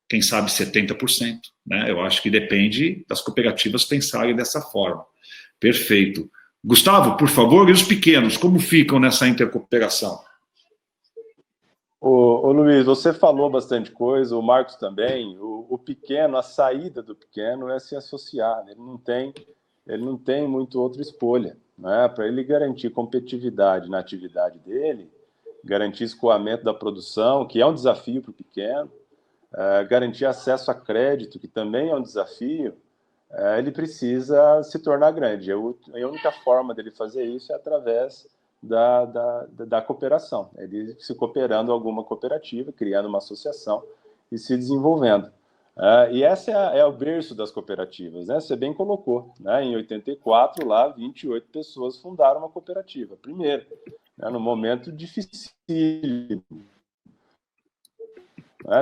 quem sabe 70%, né? Eu acho que depende das cooperativas pensarem dessa forma. Perfeito. Gustavo, por favor, e os pequenos, como ficam nessa intercooperação? Ô Luiz, você falou bastante coisa, o Marcos também. O pequeno, a saída do pequeno é se associar, né? Ele não tem muito outra escolha, né? Para ele garantir competitividade na atividade dele, garantir escoamento da produção, que é um desafio para o pequeno, garantir acesso a crédito, que também é um desafio, ele precisa se tornar grande. A única forma dele fazer isso é através da cooperação, ele se cooperando alguma cooperativa, criando uma associação e se desenvolvendo. E esse é o berço das cooperativas, né? Você bem colocou, né? Em 84, lá, 28 pessoas fundaram uma cooperativa, primeiro, né? Num momento difícil.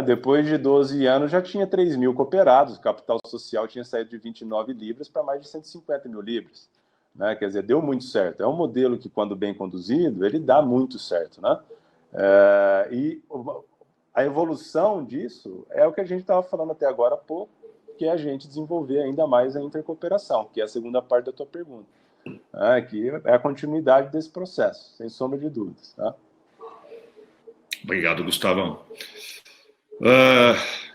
Depois de 12 anos, já tinha 3 mil cooperados, o capital social tinha saído de 29 libras para mais de 150 mil libras. Né? Quer dizer, deu muito certo. É um modelo que, quando bem conduzido, ele dá muito certo. Né? E a evolução disso é o que a gente estava falando até agora há pouco, que é a gente desenvolver ainda mais a intercooperação, que é a segunda parte da tua pergunta, que é a continuidade desse processo, sem sombra de dúvidas. Tá? Obrigado, Gustavão.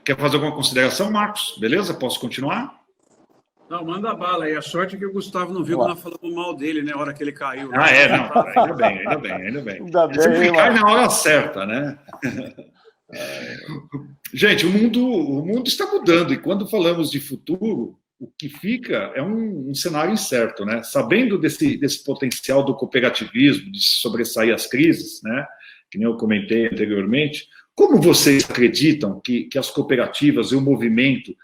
Quer fazer alguma consideração, Marcos? Beleza? Posso continuar? Não, manda bala aí. A sorte é que o Gustavo não viu que nós falamos mal dele, né? Na hora que ele caiu. Não, ainda bem. Ainda bem, sempre cai na hora certa, né? Gente, o mundo está mudando, e quando falamos de futuro, o que fica é um cenário incerto, né? Sabendo desse potencial do cooperativismo, de se sobressair as crises, né? Que nem eu comentei anteriormente, como vocês acreditam que as cooperativas e o movimento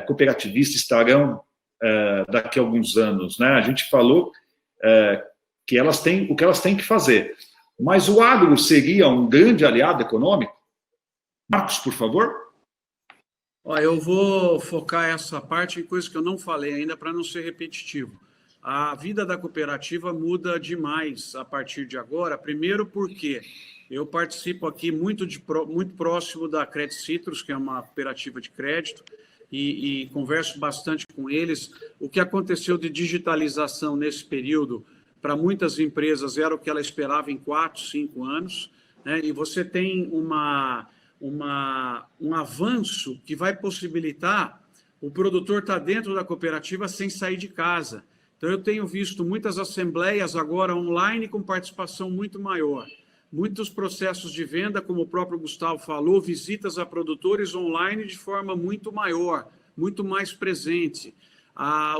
cooperativista estarão daqui a alguns anos, né? A gente falou que elas têm o que elas têm que fazer, mas o agro seria um grande aliado econômico? Marcos, por favor. Eu vou focar essa parte em coisas que eu não falei ainda para não ser repetitivo. A vida da cooperativa muda demais a partir de agora, primeiro porque eu participo aqui muito próximo da Credit Citrus, que é uma cooperativa de crédito, e converso bastante com eles. O que aconteceu de digitalização nesse período, para muitas empresas, era o que ela esperava em 4, 5 anos, né? E você tem um avanço que vai possibilitar o produtor estar dentro da cooperativa sem sair de casa. Então, eu tenho visto muitas assembleias agora online com participação muito maior. muitos processos de venda, como o próprio Gustavo falou, visitas a produtores online de forma muito maior, muito mais presente.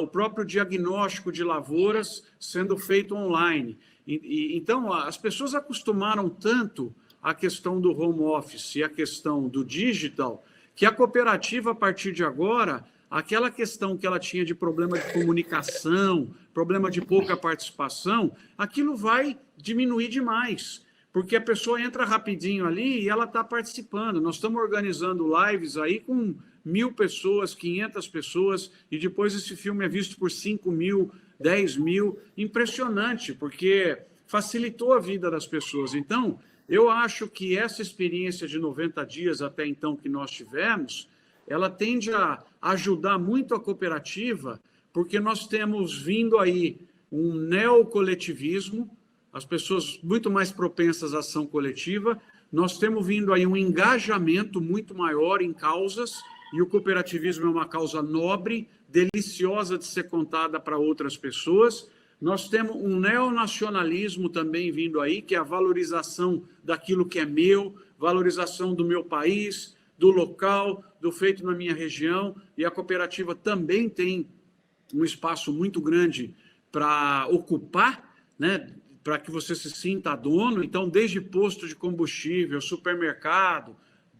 O próprio diagnóstico de lavouras sendo feito online. Então, as pessoas acostumaram tanto à questão do home office e à questão do digital, que a cooperativa, a partir de agora, aquela questão que ela tinha de problema de comunicação, problema de pouca participação, aquilo vai diminuir demais, porque a pessoa entra rapidinho ali e ela está participando. Nós estamos organizando lives aí com 1.000 pessoas, 500 pessoas, e depois esse filme é visto por 5.000, 10.000. Impressionante, porque facilitou a vida das pessoas. Então, eu acho que essa experiência de 90 dias até então que nós tivemos, ela tende a ajudar muito a cooperativa, porque nós temos vindo aí um neocoletivismo, as pessoas muito mais propensas à ação coletiva, nós temos vindo aí um engajamento muito maior em causas, e o cooperativismo é uma causa nobre, deliciosa de ser contada para outras pessoas. Nós temos um neonacionalismo também vindo aí, que é a valorização daquilo que é meu, valorização do meu país, do local, do feito na minha região, e a cooperativa também tem um espaço muito grande para ocupar, né, para que você se sinta dono. Então, desde posto de combustível, supermercado,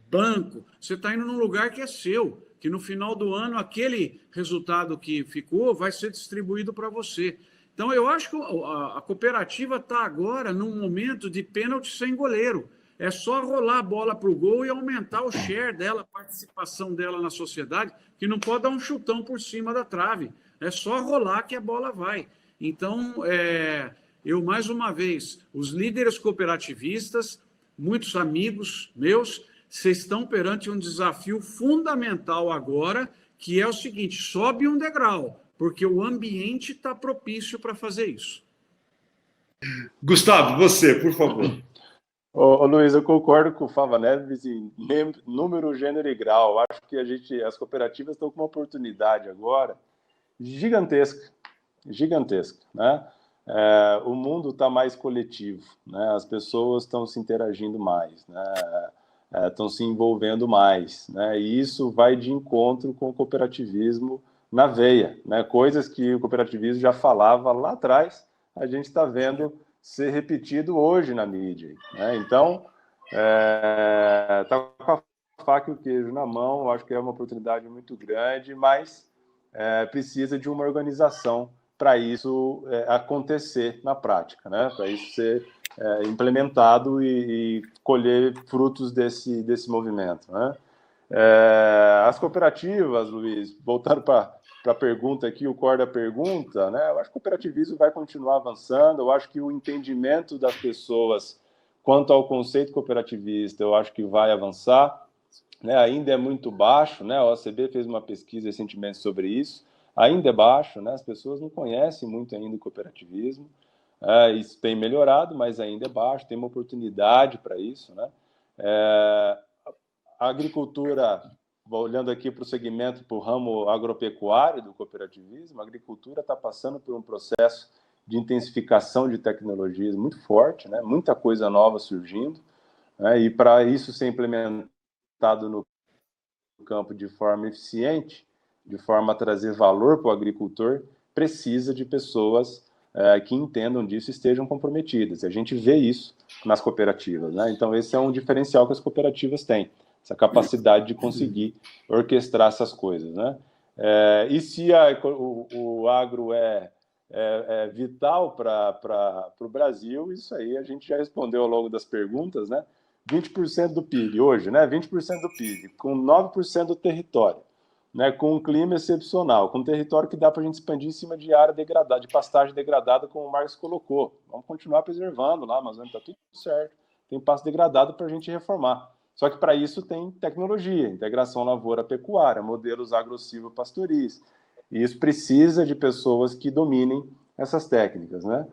banco, você está indo num lugar que é seu, que no final do ano aquele resultado que ficou vai ser distribuído para você. Então, eu acho que a cooperativa está agora num momento de pênalti sem goleiro. É só rolar a bola para o gol e aumentar o share dela, a participação dela na sociedade, que não pode dar um chutão por cima da trave. É só rolar que a bola vai. Então, eu, mais uma vez, os líderes cooperativistas, muitos amigos meus, vocês estão perante um desafio fundamental agora, que é o seguinte: sobe um degrau, porque o ambiente está propício para fazer isso. Gustavo, você, por favor. Ô, Luiz, eu concordo com o Fava Neves em número, gênero e grau. Acho que as cooperativas estão com uma oportunidade agora gigantesca, né? O mundo está mais coletivo, né? As pessoas estão se interagindo mais, né? Estão se envolvendo mais, né? E isso vai de encontro com o cooperativismo na veia, né? Coisas que o cooperativismo já falava lá atrás, a gente está vendo ser repetido hoje na mídia, né? Então, tá com a faca e o queijo na mão. Acho que é uma oportunidade muito grande, mas precisa de uma organização para isso acontecer na prática, né? Para isso ser implementado e colher frutos desse movimento, né? As cooperativas, Luiz, voltando para a pergunta aqui, o core da pergunta, né? Eu acho que o cooperativismo vai continuar avançando. Eu acho que o entendimento das pessoas quanto ao conceito cooperativista, eu acho que vai avançar, né? Ainda é muito baixo, né? A OCB fez uma pesquisa recentemente sobre isso. Ainda é baixo, né? As pessoas não conhecem muito ainda o cooperativismo. Isso tem melhorado, mas ainda é baixo. Tem uma oportunidade para isso, né? A agricultura, olhando aqui para o segmento, para o ramo agropecuário do cooperativismo, a agricultura está passando por um processo de intensificação de tecnologias muito forte, né? Muita coisa nova surgindo, né? E para isso ser implementado no campo de forma eficiente, de forma a trazer valor para o agricultor, precisa de pessoas que entendam disso e estejam comprometidas. A gente vê isso nas cooperativas, né? Então, esse é um diferencial que as cooperativas têm, essa capacidade de conseguir orquestrar essas coisas, né? E se o agro é vital para o Brasil, isso aí a gente já respondeu ao longo das perguntas, né? 20% do PIB hoje, né? 20% do PIB, com 9% do território, né? Com um clima excepcional, com um território que dá para a gente expandir em cima de área degradada, de pastagem degradada, como o Marcos colocou. Vamos continuar preservando lá, a Amazônia está tudo certo, tem pasto degradado para a gente reformar. Só que para isso tem tecnologia, integração lavoura-pecuária, modelos agro-silvo-pastoris. E isso precisa de pessoas que dominem essas técnicas, né?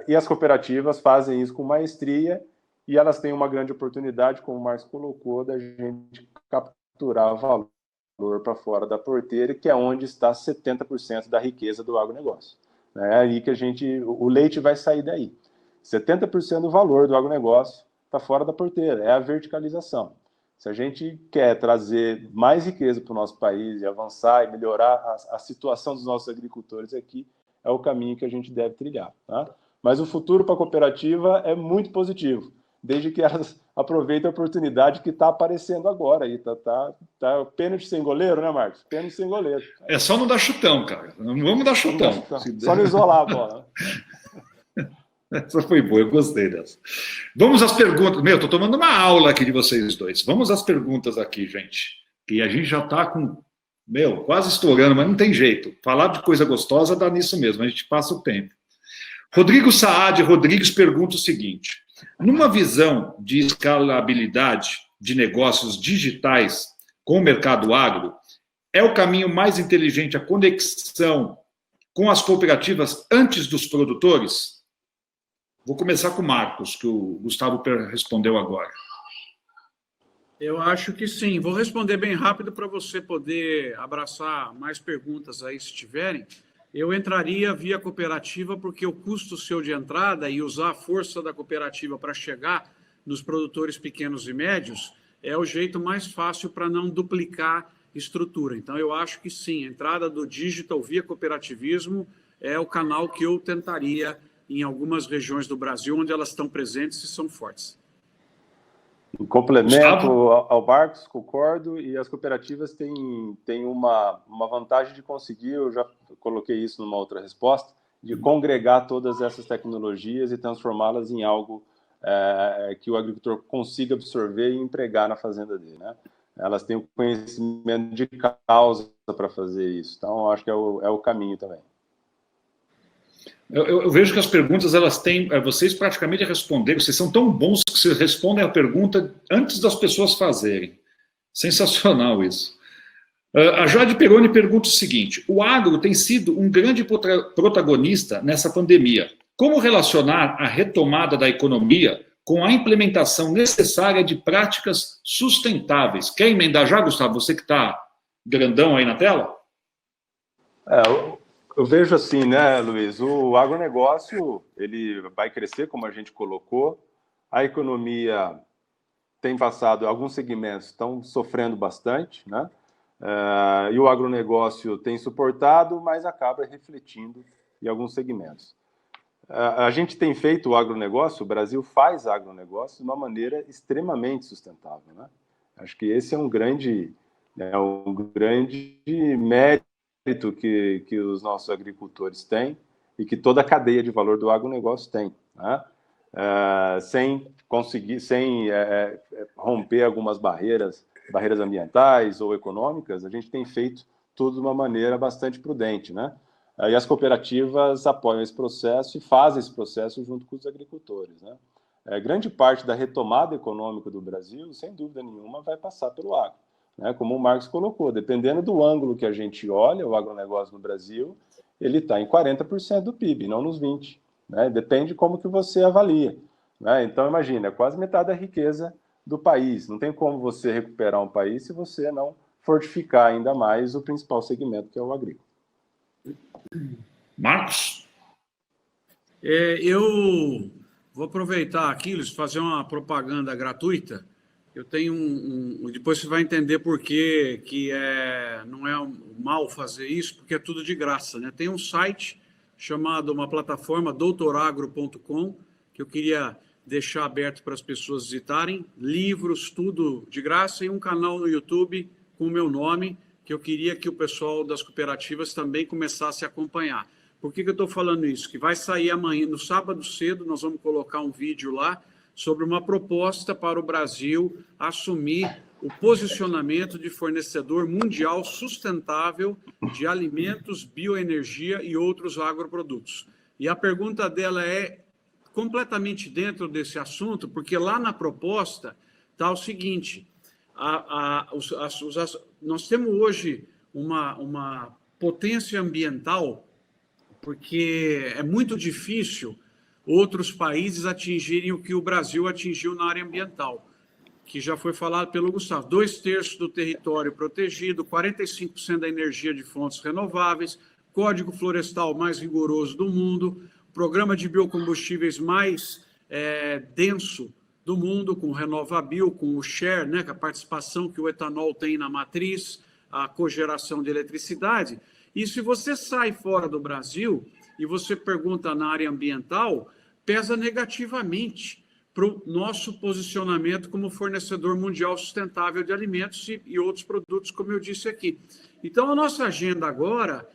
E as cooperativas fazem isso com maestria, e elas têm uma grande oportunidade, como o Marcos colocou, da gente capturar valor para fora da porteira, que é onde está 70% da riqueza do agronegócio. É aí que o leite vai sair daí. 70% do valor do agronegócio está fora da porteira, é a verticalização. Se a gente quer trazer mais riqueza para o nosso país e avançar e melhorar a situação dos nossos agricultores aqui, é o caminho que a gente deve trilhar. Tá? Mas o futuro para a cooperativa é muito positivo, desde que elas aproveitem a oportunidade que está aparecendo agora. Tá pênalti sem goleiro, né, Marcos? Pênalti sem goleiro. É só não dar chutão, cara. Não vamos dar chutão. Só não isolar a bola. Essa foi boa, eu gostei dessa. Vamos às perguntas. Estou tomando uma aula aqui de vocês dois. Vamos às perguntas aqui, gente. Que a gente já está com, quase estourando, mas não tem jeito. Falar de coisa gostosa dá nisso mesmo, a gente passa o tempo. Rodrigo Saad Rodrigues pergunta o seguinte: numa visão de escalabilidade de negócios digitais com o mercado agro, é o caminho mais inteligente a conexão com as cooperativas antes dos produtores? Vou começar com o Marcos, que o Gustavo respondeu agora. Eu acho que sim. Vou responder bem rápido para você poder abraçar mais perguntas aí, se tiverem. Eu entraria via cooperativa porque o custo seu de entrada e usar a força da cooperativa para chegar nos produtores pequenos e médios é o jeito mais fácil para não duplicar estrutura. Então, eu acho que sim, a entrada do digital via cooperativismo é o canal que eu tentaria em algumas regiões do Brasil onde elas estão presentes e são fortes. Em complemento ao Marcos, concordo, e as cooperativas têm uma vantagem de conseguir, eu já coloquei isso numa outra resposta, de congregar todas essas tecnologias e transformá-las em algo que o agricultor consiga absorver e empregar na fazenda dele, né? Elas têm o conhecimento de causa para fazer isso, então acho que é o caminho também. Eu vejo que as perguntas, elas têm... Vocês praticamente responderam, vocês são tão bons que vocês respondem a pergunta antes das pessoas fazerem. Sensacional isso. A Jade Peroni pergunta o seguinte: o agro tem sido um grande protagonista nessa pandemia. Como relacionar a retomada da economia com a implementação necessária de práticas sustentáveis? Quer emendar já, Gustavo? Você que está grandão aí na tela? Eu vejo assim, né, Luiz, o agronegócio, ele vai crescer, como a gente colocou, a economia tem passado, alguns segmentos estão sofrendo bastante, né, e o agronegócio tem suportado, mas acaba refletindo em alguns segmentos. A gente tem feito o agronegócio, o Brasil faz agronegócio de uma maneira extremamente sustentável, né? Acho que esse é um grande mérito que os nossos agricultores têm e que toda a cadeia de valor do agronegócio tem, né? Sem romper algumas barreiras ambientais ou econômicas, a gente tem feito tudo de uma maneira bastante prudente, né? E as cooperativas apoiam esse processo e fazem esse processo junto com os agricultores, né? Grande parte da retomada econômica do Brasil, sem dúvida nenhuma, vai passar pelo agro. Como o Marcos colocou, dependendo do ângulo que a gente olha, o agronegócio no Brasil, ele está em 40% do PIB, não nos 20%. Né? Depende de como que você avalia. Né? Então, imagina, é quase metade da riqueza do país. Não tem como você recuperar um país se você não fortificar ainda mais o principal segmento, que é o agrícola. Marcos? Eu vou aproveitar aqui, Luiz, fazer uma propaganda gratuita. Eu tenho depois você vai entender por que não é mal fazer isso, porque é tudo de graça, né? Tem um site chamado, uma plataforma, doutoragro.com, que eu queria deixar aberto para as pessoas visitarem. Livros, tudo de graça, e um canal no YouTube com o meu nome, que eu queria que o pessoal das cooperativas também começasse a acompanhar. Por que eu estou falando isso? Que vai sair amanhã, no sábado cedo, nós vamos colocar um vídeo lá sobre uma proposta para o Brasil assumir o posicionamento de fornecedor mundial sustentável de alimentos, bioenergia e outros agroprodutos. E a pergunta dela é completamente dentro desse assunto, porque lá na proposta está o seguinte: nós temos hoje uma potência ambiental, porque é muito difícil outros países atingirem o que o Brasil atingiu na área ambiental, que já foi falado pelo Gustavo. 2/3 do território protegido, 45% da energia de fontes renováveis, Código Florestal mais rigoroso do mundo, programa de biocombustíveis mais denso do mundo, com o RenovaBio, com o share, né, com a participação que o etanol tem na matriz, a cogeração de eletricidade. E se você sai fora do Brasil e você pergunta na área ambiental, pesa negativamente para o nosso posicionamento como fornecedor mundial sustentável de alimentos e outros produtos, como eu disse aqui. Então, a nossa agenda agora,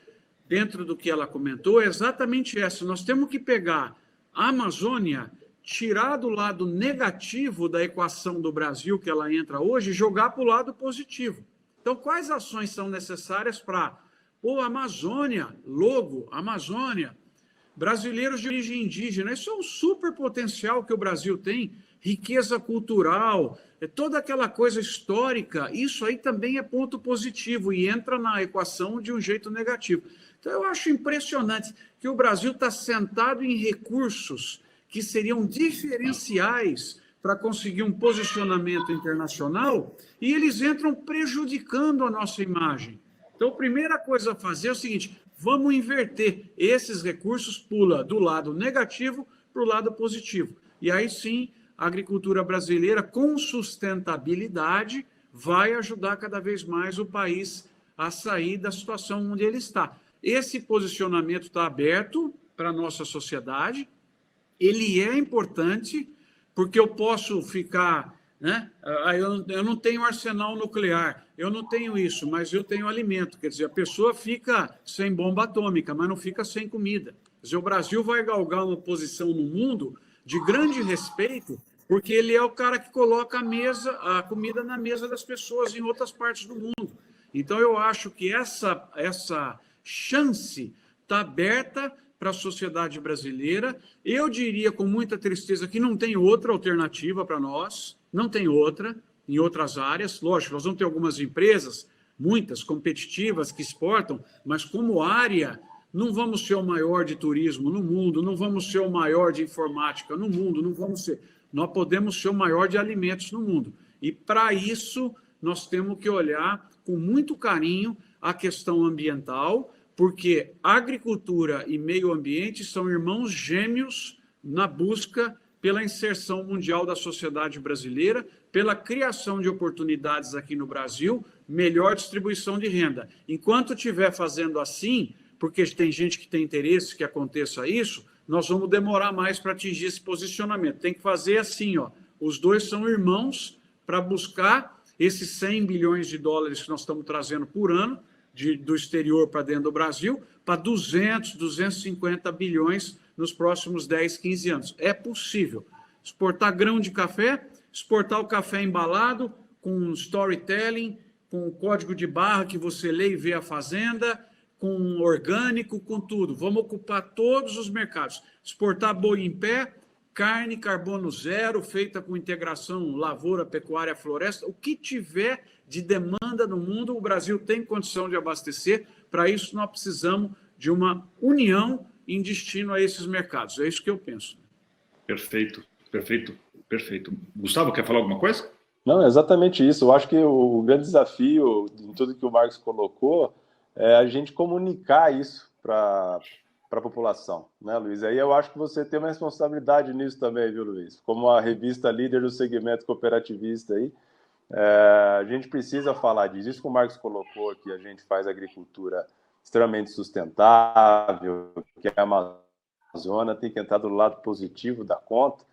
dentro do que ela comentou, é exatamente essa. Nós temos que pegar a Amazônia, tirar do lado negativo da equação do Brasil, que ela entra hoje, e jogar para o lado positivo. Então, quais ações são necessárias para... Amazônia, logo, Amazônia, brasileiros de origem indígena, isso é um super potencial que o Brasil tem, riqueza cultural, toda aquela coisa histórica, isso aí também é ponto positivo e entra na equação de um jeito negativo. Então, eu acho impressionante que o Brasil está sentado em recursos que seriam diferenciais para conseguir um posicionamento internacional e eles entram prejudicando a nossa imagem. Então, a primeira coisa a fazer é o seguinte, vamos inverter. Esses recursos pula do lado negativo para o lado positivo. E aí sim, a agricultura brasileira, com sustentabilidade, vai ajudar cada vez mais o país a sair da situação onde ele está. Esse posicionamento está aberto para a nossa sociedade, ele é importante, porque eu posso ficar... né? Eu não tenho arsenal nuclear, eu não tenho isso, mas eu tenho alimento. Quer dizer, a pessoa fica sem bomba atômica, mas não fica sem comida. Quer dizer, o Brasil vai galgar uma posição no mundo de grande respeito, porque ele é o cara que coloca a comida na mesa das pessoas em outras partes do mundo. Então, eu acho que essa chance está aberta para a sociedade brasileira. Eu diria com muita tristeza que não tem outra alternativa para nós, não tem outra, em outras áreas. Lógico, nós vamos ter algumas empresas, muitas competitivas, que exportam, mas como área, não vamos ser o maior de turismo no mundo, não vamos ser o maior de informática no mundo, não vamos ser. Nós podemos ser o maior de alimentos no mundo. E, para isso, nós temos que olhar com muito carinho a questão ambiental, porque agricultura e meio ambiente são irmãos gêmeos na busca pela inserção mundial da sociedade brasileira, pela criação de oportunidades aqui no Brasil, melhor distribuição de renda. Enquanto estiver fazendo assim, porque tem gente que tem interesse que aconteça isso, nós vamos demorar mais para atingir esse posicionamento. Tem que fazer assim, ó. Os dois são irmãos para buscar esses 100 bilhões de dólares que nós estamos trazendo por ano, do exterior para dentro do Brasil, para 200, 250 bilhões nos próximos 10, 15 anos. É possível. Exportar grão de café, exportar o café embalado, com storytelling, com código de barra que você lê e vê a fazenda, com orgânico, com tudo. Vamos ocupar todos os mercados. Exportar boi em pé, carne, carbono zero, feita com integração lavoura, pecuária, floresta, o que tiver de demanda no mundo, o Brasil tem condição de abastecer. Para isso, nós precisamos de uma união em destino a esses mercados. É isso que eu penso. Perfeito, perfeito, perfeito. Gustavo, quer falar alguma coisa? Não, é exatamente isso. Eu acho que o grande desafio em tudo que o Marcos colocou é a gente comunicar isso para a população, né, Luiz? Aí eu acho que você tem uma responsabilidade nisso também, viu, Luiz? Como a revista líder do segmento cooperativista aí, a gente precisa falar disso. Isso que o Marcos colocou, que a gente faz agricultura extremamente sustentável, que a Amazônia tem que entrar do lado positivo da conta.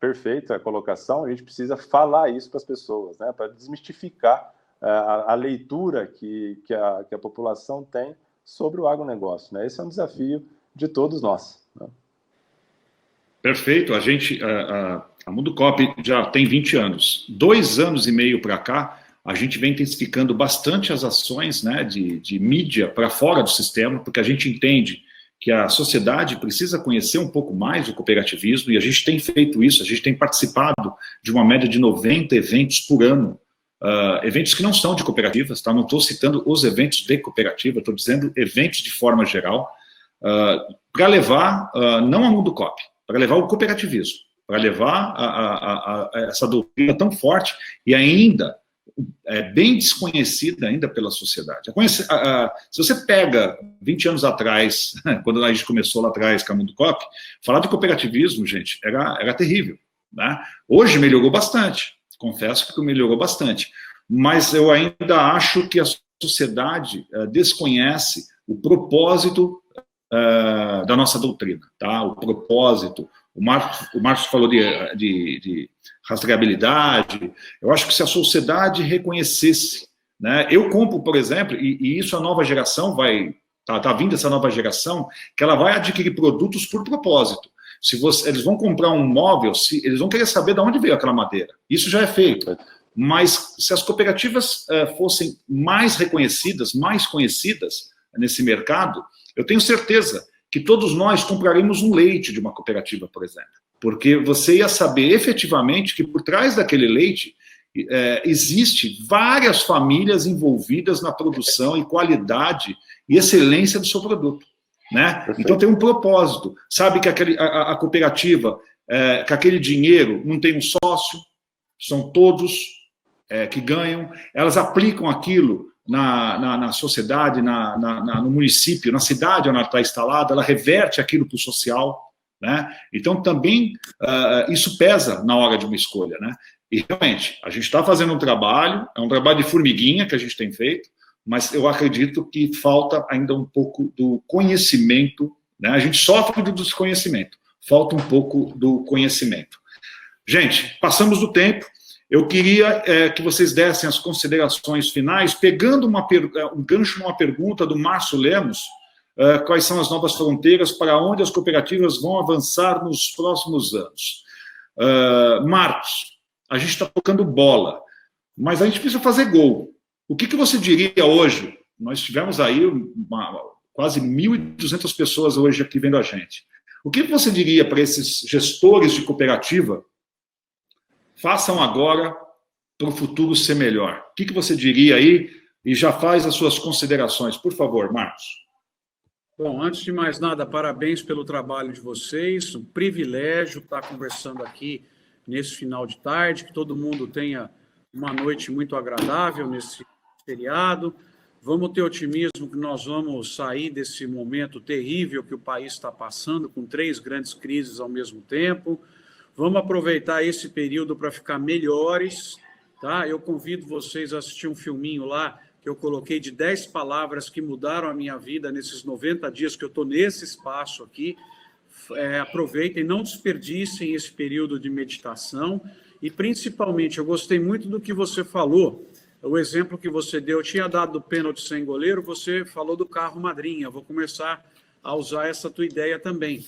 Perfeita a colocação. A gente precisa falar isso para as pessoas, né, para desmistificar a leitura que a população tem sobre o agronegócio, né? Esse é um desafio de todos nós, né? Perfeito. A Mundocop já tem 20 anos. 2 anos e meio para cá, a gente vem intensificando bastante as ações, né, de mídia para fora do sistema, porque a gente entende que a sociedade precisa conhecer um pouco mais do cooperativismo, e a gente tem feito isso. A gente tem participado de uma média de 90 eventos por ano, eventos que não são de cooperativas, tá? Não estou citando os eventos de cooperativa, estou dizendo eventos de forma geral, para levar, não a Mundocop, para levar o cooperativismo, para levar essa doutrina tão forte, e ainda bem desconhecida ainda pela sociedade. Se você pega 20 anos atrás, quando a gente começou lá atrás com a Mundo Coop, falar de cooperativismo, gente, era terrível. Né? Hoje melhorou bastante, confesso que melhorou bastante, mas eu ainda acho que a sociedade desconhece o propósito da nossa doutrina, tá? O propósito. O Marcos falou de rastreabilidade. Eu acho que se a sociedade reconhecesse, né? Eu compro, por exemplo, e isso a nova geração tá vindo essa nova geração, que ela vai adquirir produtos por propósito. Eles vão comprar um móvel, eles vão querer saber de onde veio aquela madeira. Isso já é feito. Mas se as cooperativas fossem mais reconhecidas, mais conhecidas nesse mercado, eu tenho certeza que todos nós compraremos um leite de uma cooperativa, por exemplo. Porque você ia saber efetivamente que por trás daquele leite existe várias famílias envolvidas na produção e qualidade e excelência do seu produto. Né? Então tem um propósito. Sabe que a cooperativa, que aquele dinheiro não tem um sócio, são todos que ganham, elas aplicam aquilo na sociedade, no município, na cidade onde ela está instalada, ela reverte aquilo para o social, né? Então também isso pesa na hora de uma escolha, né? E realmente, a gente está fazendo um trabalho, é um trabalho de formiguinha que a gente tem feito, mas eu acredito que falta ainda um pouco do conhecimento, né? A gente sofre do desconhecimento, falta um pouco do conhecimento. Gente, passamos do tempo. Eu queria que vocês dessem as considerações finais, pegando um gancho numa pergunta do Márcio Lemos, quais são as novas fronteiras, para onde as cooperativas vão avançar nos próximos anos. Marcos, a gente está tocando bola, mas a gente precisa fazer gol. O que você diria hoje? Nós tivemos aí quase 1.200 pessoas hoje aqui vendo a gente. O que você diria para esses gestores de cooperativa? Façam agora para o futuro ser melhor. O que você diria aí? E já faz as suas considerações. Por favor, Marcos. Bom, antes de mais nada, parabéns pelo trabalho de vocês. Um privilégio estar conversando aqui nesse final de tarde. Que todo mundo tenha uma noite muito agradável nesse feriado. Vamos ter otimismo que nós vamos sair desse momento terrível que o país está passando, com 3 grandes crises ao mesmo tempo. Vamos aproveitar esse período para ficar melhores, tá? Eu convido vocês a assistir um filminho lá, que eu coloquei de 10 palavras que mudaram a minha vida nesses 90 dias que eu estou nesse espaço aqui. Aproveitem, não desperdicem esse período de meditação. E, principalmente, eu gostei muito do que você falou, o exemplo que você deu. Eu tinha dado do pênalti sem goleiro, você falou do carro madrinha. Vou começar a usar essa tua ideia também.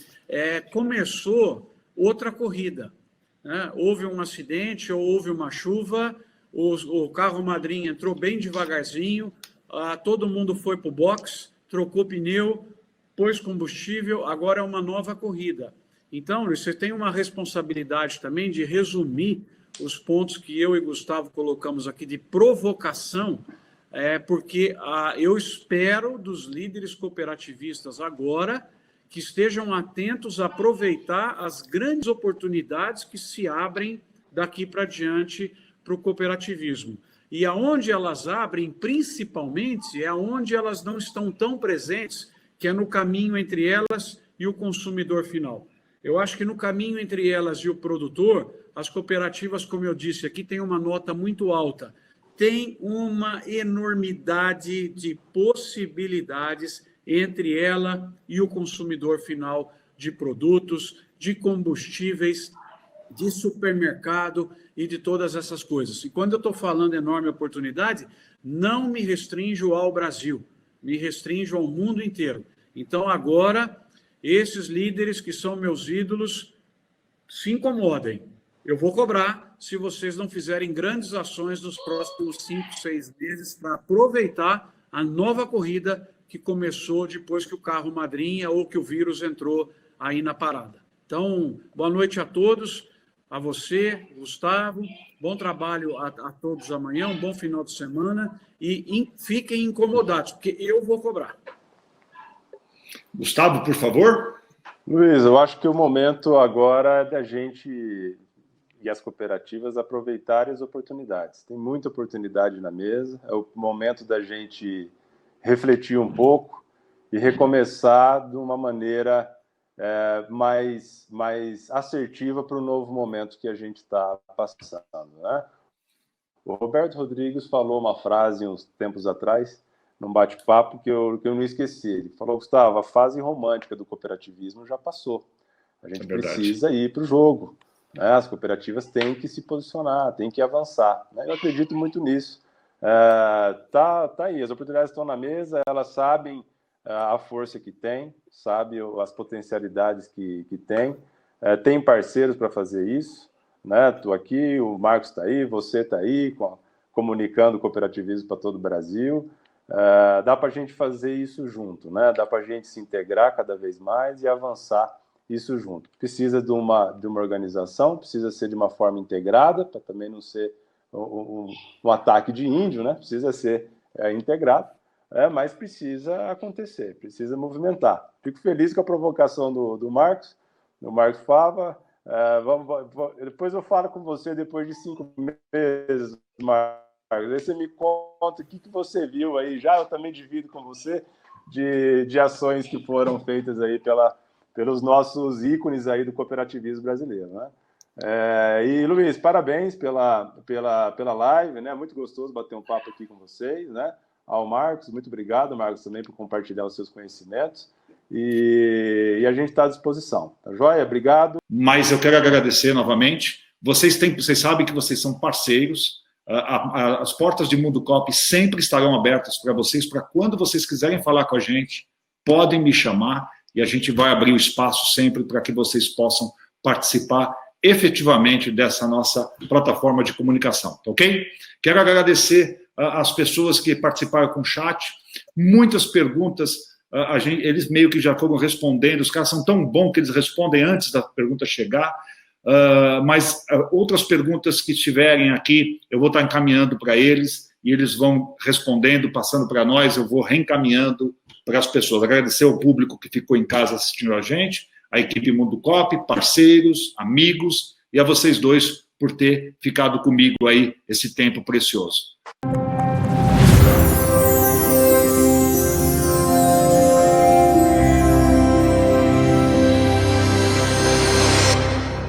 Começou outra corrida, né? Houve um acidente ou houve uma chuva, o carro madrinha entrou bem devagarzinho, todo mundo foi para o box, trocou pneu, pôs combustível, agora é uma nova corrida. Então, você tem uma responsabilidade também de resumir os pontos que eu e Gustavo colocamos aqui de provocação, porque eu espero dos líderes cooperativistas agora que estejam atentos a aproveitar as grandes oportunidades que se abrem daqui para diante para o cooperativismo. E aonde elas abrem, principalmente, é onde elas não estão tão presentes, que é no caminho entre elas e o consumidor final. Eu acho que no caminho entre elas e o produtor, as cooperativas, como eu disse aqui, têm uma nota muito alta. Tem uma enormidade de possibilidades entre ela e o consumidor final de produtos, de combustíveis, de supermercado e de todas essas coisas. E quando eu estou falando enorme oportunidade, não me restringo ao Brasil, me restringo ao mundo inteiro. Então, agora, esses líderes que são meus ídolos, se incomodem. Eu vou cobrar se vocês não fizerem grandes ações nos próximos 5, 6 meses para aproveitar a nova corrida que começou depois que o carro madrinha ou que o vírus entrou aí na parada. Então, boa noite a todos, a você, Gustavo, bom trabalho a todos amanhã, um bom final de semana e fiquem incomodados, porque eu vou cobrar. Gustavo, por favor. Luiz, eu acho que o momento agora é da gente e as cooperativas aproveitarem as oportunidades. Tem muita oportunidade na mesa, é o momento da gente refletir um pouco e recomeçar de uma maneira mais assertiva para o novo momento que a gente está passando, né? O Roberto Rodrigues falou uma frase uns tempos atrás, num bate-papo, que eu não esqueci. Ele falou: Gustavo, a fase romântica do cooperativismo já passou. A gente precisa ir para o jogo, né? As cooperativas têm que se posicionar, têm que avançar, né? Eu acredito muito nisso. Tá aí, as oportunidades estão na mesa, elas sabem a força que tem, sabem as potencialidades que tem, tem parceiros para fazer isso, né? Estou aqui, o Marcos está aí, você está aí, comunicando o cooperativismo para todo o Brasil. Dá para a gente fazer isso junto, né? Dá para a gente se integrar cada vez mais e avançar isso junto. Precisa de uma organização, precisa ser de uma forma integrada, para também não ser um ataque de índio, né? Precisa ser integrado, mas precisa acontecer, precisa movimentar. Fico feliz com a provocação do Marcos Fava. Depois eu falo com você depois de 5 meses, Marcos. Aí você me conta o que você viu aí, já eu também divido com você, de ações que foram feitas aí pelos nossos ícones aí do cooperativismo brasileiro, né? E, Luiz, parabéns pela live, né? Muito gostoso bater um papo aqui com vocês, né? Ao Marcos, muito obrigado, Marcos, também por compartilhar os seus conhecimentos. E a gente está à disposição, tá joia? Obrigado. Mas eu quero agradecer novamente. Vocês sabem que vocês são parceiros. As portas de Mundo Cop sempre estarão abertas para vocês, para quando vocês quiserem falar com a gente, podem me chamar e a gente vai abrir o espaço sempre para que vocês possam participar efetivamente dessa nossa plataforma de comunicação, ok? Quero agradecer as pessoas que participaram com o chat, muitas perguntas, eles meio que já foram respondendo, os caras são tão bons que eles respondem antes da pergunta chegar. Mas outras perguntas que estiverem aqui, eu vou estar encaminhando para eles, e eles vão respondendo, passando para nós, eu vou reencaminhando para as pessoas. Agradecer ao público que ficou em casa assistindo a gente, a equipe Mundo Cop, parceiros, amigos, e a vocês dois por ter ficado comigo aí esse tempo precioso.